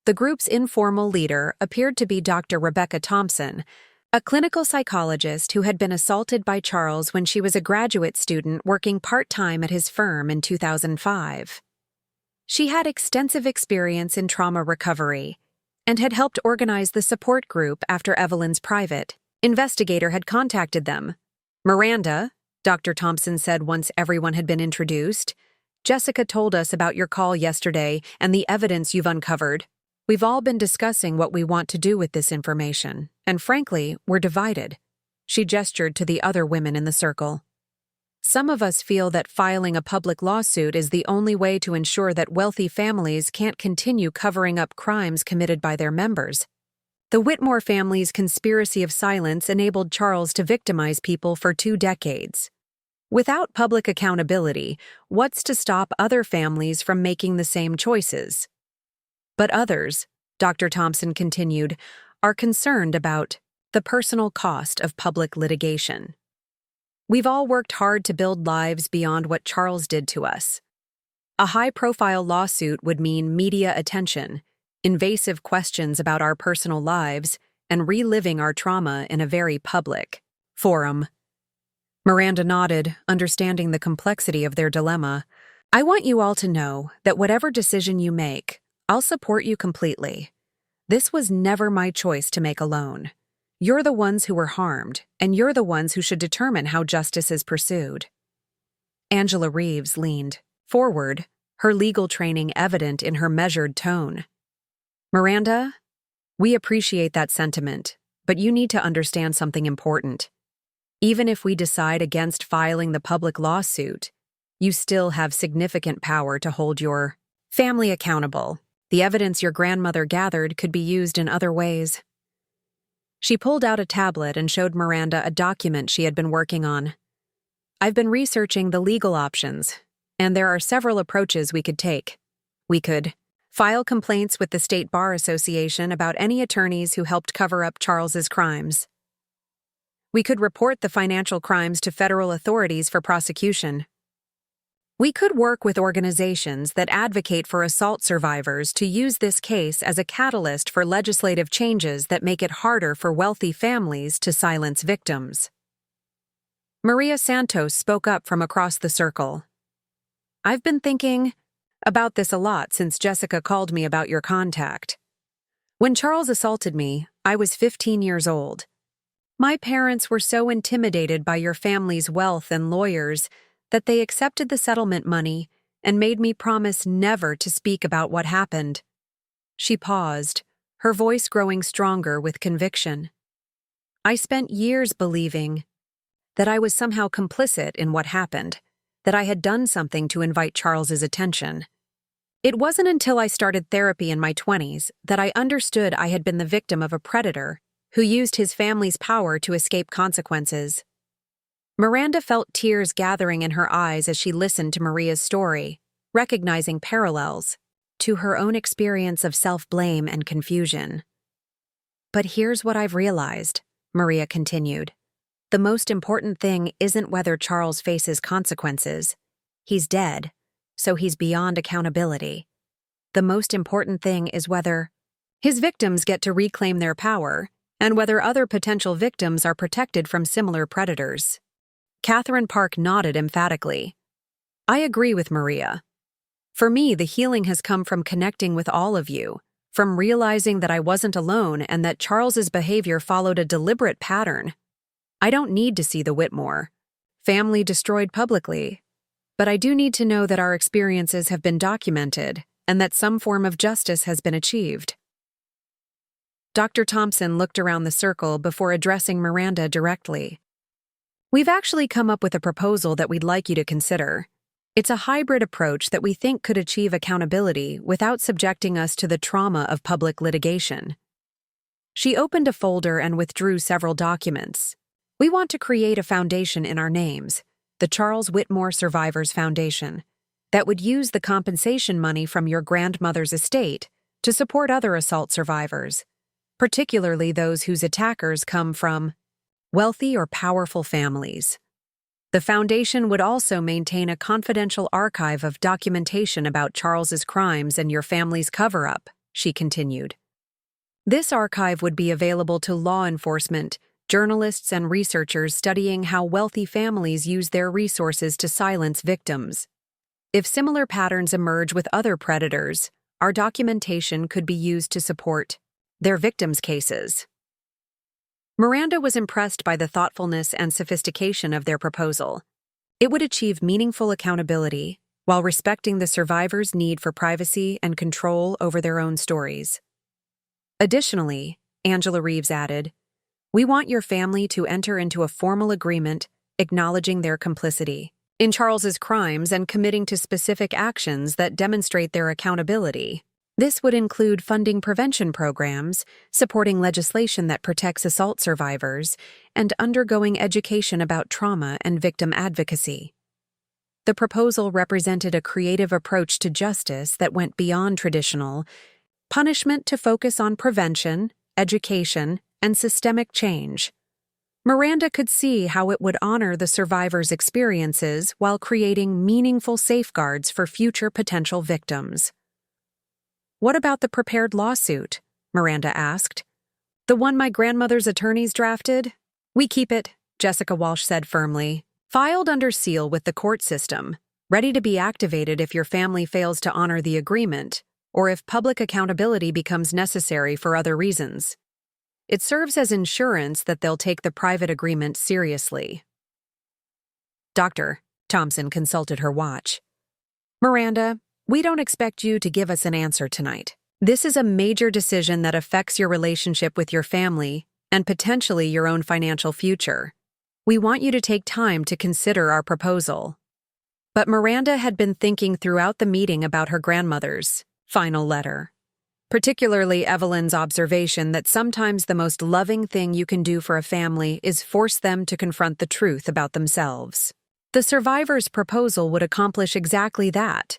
Speaker 1: The group's informal leader appeared to be Dr. Rebecca Thompson, a clinical psychologist who had been assaulted by Charles when she was a graduate student working part-time at his firm in 2005. She had extensive experience in trauma recovery and had helped organize the support group after Evelyn's private investigator had contacted them. "Miranda," Dr. Thompson said once everyone had been introduced, "Jessica told us about your call yesterday and the evidence you've uncovered. We've all been discussing what we want to do with this information, and frankly, we're divided." She gestured to the other women in the circle. "Some of us feel that filing a public lawsuit is the only way to ensure that wealthy families can't continue covering up crimes committed by their members. The Whitmore family's conspiracy of silence enabled Charles to victimize people for 2 decades. Without public accountability, what's to stop other families from making the same choices? But others," Dr. Thompson continued, "are concerned about the personal cost of public litigation. We've all worked hard to build lives beyond what Charles did to us. A high-profile lawsuit would mean media attention, invasive questions about our personal lives, and reliving our trauma in a very public forum." Miranda nodded, understanding the complexity of their dilemma. "I want you all to know that whatever decision you make, I'll support you completely. This was never my choice to make alone. You're the ones who were harmed, and you're the ones who should determine how justice is pursued." Angela Reeves leaned forward, her legal training evident in her measured tone. "Miranda, we appreciate that sentiment, but you need to understand something important. Even if we decide against filing the public lawsuit, you still have significant power to hold your family accountable. The evidence your grandmother gathered could be used in other ways." She pulled out a tablet and showed Miranda a document she had been working on. "I've been researching the legal options, and there are several approaches we could take. We could file complaints with the State Bar Association about any attorneys who helped cover up Charles's crimes. We could report the financial crimes to federal authorities for prosecution. We could work with organizations that advocate for assault survivors to use this case as a catalyst for legislative changes that make it harder for wealthy families to silence victims." Maria Santos spoke up from across the circle. "I've been thinking about this a lot since Jessica called me about your contact. When Charles assaulted me, I was 15 years old. My parents were so intimidated by your family's wealth and lawyers that they accepted the settlement money and made me promise never to speak about what happened." She paused, her voice growing stronger with conviction. "I spent years believing that I was somehow complicit in what happened, that I had done something to invite Charles's attention. It wasn't until I started therapy in my 20s that I understood I had been the victim of a predator who used his family's power to escape consequences." Miranda felt tears gathering in her eyes as she listened to Maria's story, recognizing parallels to her own experience of self-blame and confusion. "But here's what I've realized," Maria continued. "The most important thing isn't whether Charles faces consequences. He's dead, so he's beyond accountability. The most important thing is whether his victims get to reclaim their power and whether other potential victims are protected from similar predators. Catherine Park nodded emphatically. I agree with Maria. For me, the healing has come from connecting with all of you, from realizing that I wasn't alone and that Charles's behavior followed a deliberate pattern. I don't need to see the Whitmore family destroyed publicly, but I do need to know that our experiences have been documented and that some form of justice has been achieved. Dr. Thompson looked around the circle before addressing Miranda directly. We've actually come up with a proposal that we'd like you to consider. It's a hybrid approach that we think could achieve accountability without subjecting us to the trauma of public litigation. She opened a folder and withdrew several documents. We want to create a foundation in our names, the Charles Whitmore Survivors Foundation, that would use the compensation money from your grandmother's estate to support other assault survivors, particularly those whose attackers come from wealthy or powerful families. The foundation would also maintain a confidential archive of documentation about Charles's crimes and your family's cover-up, she continued. This archive would be available to law enforcement, journalists, and researchers studying how wealthy families use their resources to silence victims. If similar patterns emerge with other predators, our documentation could be used to support their victims' cases. Miranda was impressed by the thoughtfulness and sophistication of their proposal. It would achieve meaningful accountability while respecting the survivors' need for privacy and control over their own stories. Additionally, Angela Reeves added, we want your family to enter into a formal agreement acknowledging their complicity in Charles's crimes and committing to specific actions that demonstrate their accountability. This would include funding prevention programs, supporting legislation that protects assault survivors, and undergoing education about trauma and victim advocacy. The proposal represented a creative approach to justice that went beyond traditional punishment to focus on prevention, education, and systemic change. Miranda could see how it would honor the survivors' experiences while creating meaningful safeguards for future potential victims. What about the prepared lawsuit? Miranda asked. The one my grandmother's attorneys drafted? We keep it, Jessica Walsh said firmly. Filed under seal with the court system, ready to be activated if your family fails to honor the agreement, or if public accountability becomes necessary for other reasons. It serves as insurance that they'll take the private agreement seriously. Dr. Thompson consulted her watch. Miranda, we don't expect you to give us an answer tonight. This is a major decision that affects your relationship with your family and potentially your own financial future. We want you to take time to consider our proposal. But Miranda had been thinking throughout the meeting about her grandmother's final letter, particularly Evelyn's observation that sometimes the most loving thing you can do for a family is force them to confront the truth about themselves. The survivor's proposal would accomplish exactly that,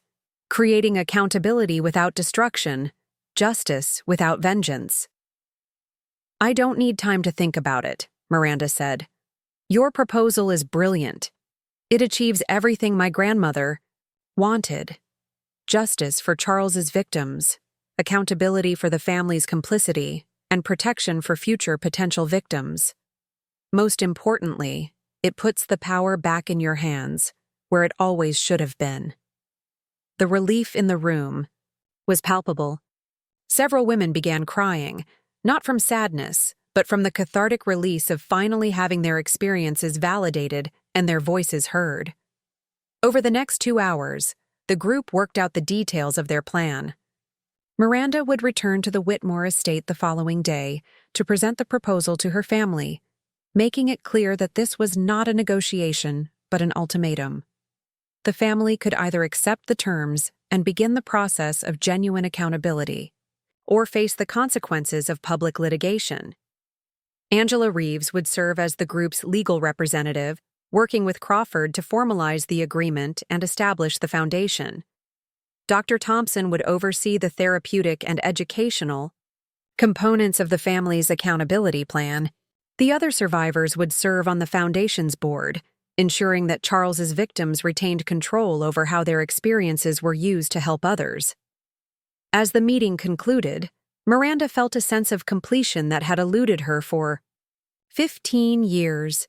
Speaker 1: creating accountability without destruction, justice without vengeance. I don't need time to think about it, Miranda said. Your proposal is brilliant. It achieves everything my grandmother wanted. Justice for Charles's victims, accountability for the family's complicity, and protection for future potential victims. Most importantly, it puts the power back in your hands, where it always should have been. The relief in the room was palpable. Several women began crying, not from sadness, but from the cathartic release of finally having their experiences validated and their voices heard. Over the next 2 hours, the group worked out the details of their plan. Miranda would return to the Whitmore estate the following day to present the proposal to her family, making it clear that this was not a negotiation, but an ultimatum. The family could either accept the terms and begin the process of genuine accountability, or face the consequences of public litigation. Angela Reeves would serve as the group's legal representative, working with Crawford to formalize the agreement and establish the foundation. Dr. Thompson would oversee the therapeutic and educational components of the family's accountability plan. The other survivors would serve on the foundation's board, ensuring that Charles's victims retained control over how their experiences were used to help others. As the meeting concluded, Miranda felt a sense of completion that had eluded her for 15 years.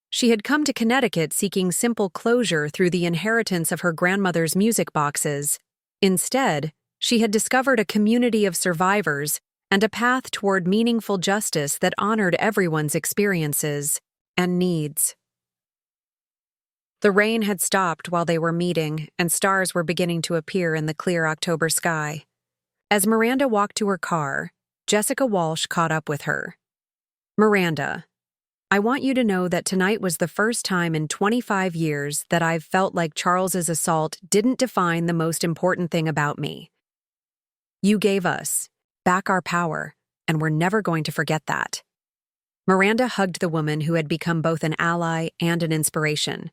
Speaker 1: She had come to Connecticut seeking simple closure through the inheritance of her grandmother's music boxes. Instead, she had discovered a community of survivors and a path toward meaningful justice that honored everyone's experiences and needs. The rain had stopped while they were meeting, and stars were beginning to appear in the clear October sky. As Miranda walked to her car, Jessica Walsh caught up with her. "Miranda, I want you to know that tonight was the first time in 25 years that I've felt like Charles's assault didn't define the most important thing about me. You gave us back our power, and we're never going to forget that." Miranda hugged the woman who had become both an ally and an inspiration.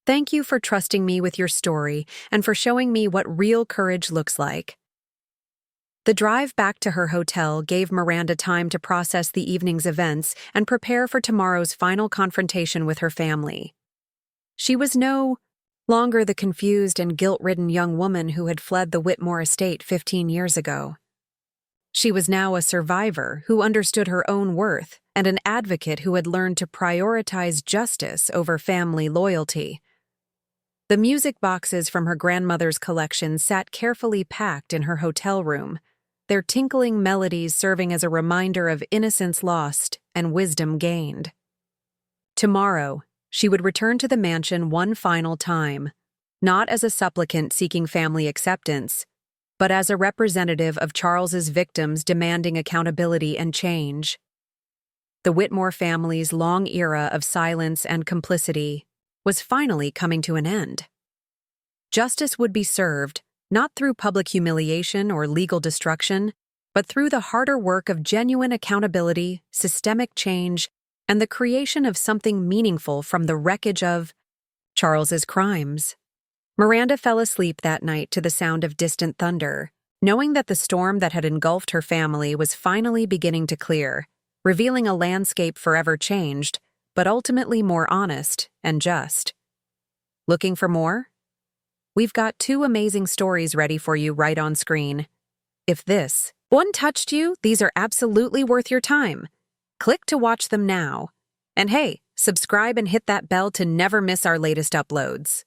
Speaker 1: "Thank you for trusting me with your story and for showing me what real courage looks like." The drive back to her hotel gave Miranda time to process the evening's events and prepare for tomorrow's final confrontation with her family. She was no longer the confused and guilt-ridden young woman who had fled the Whitmore estate 15 years ago. She was now a survivor who understood her own worth and an advocate who had learned to prioritize justice over family loyalty. The music boxes from her grandmother's collection sat carefully packed in her hotel room, their tinkling melodies serving as a reminder of innocence lost and wisdom gained. Tomorrow, she would return to the mansion one final time, not as a supplicant seeking family acceptance, but as a representative of Charles's victims demanding accountability and change. The Whitmore family's long era of silence and complicity was finally coming to an end. Justice would be served, not through public humiliation or legal destruction, but through the harder work of genuine accountability, systemic change, and the creation of something meaningful from the wreckage of Charles's crimes. Miranda fell asleep that night to the sound of distant thunder, knowing that the storm that had engulfed her family was finally beginning to clear, revealing a landscape forever changed, but ultimately more honest and just. Looking for more? We've got 2 amazing stories ready for you right on screen. If this one touched you, these are absolutely worth your time. Click to watch them now. And hey, subscribe and hit that bell to never miss our latest uploads.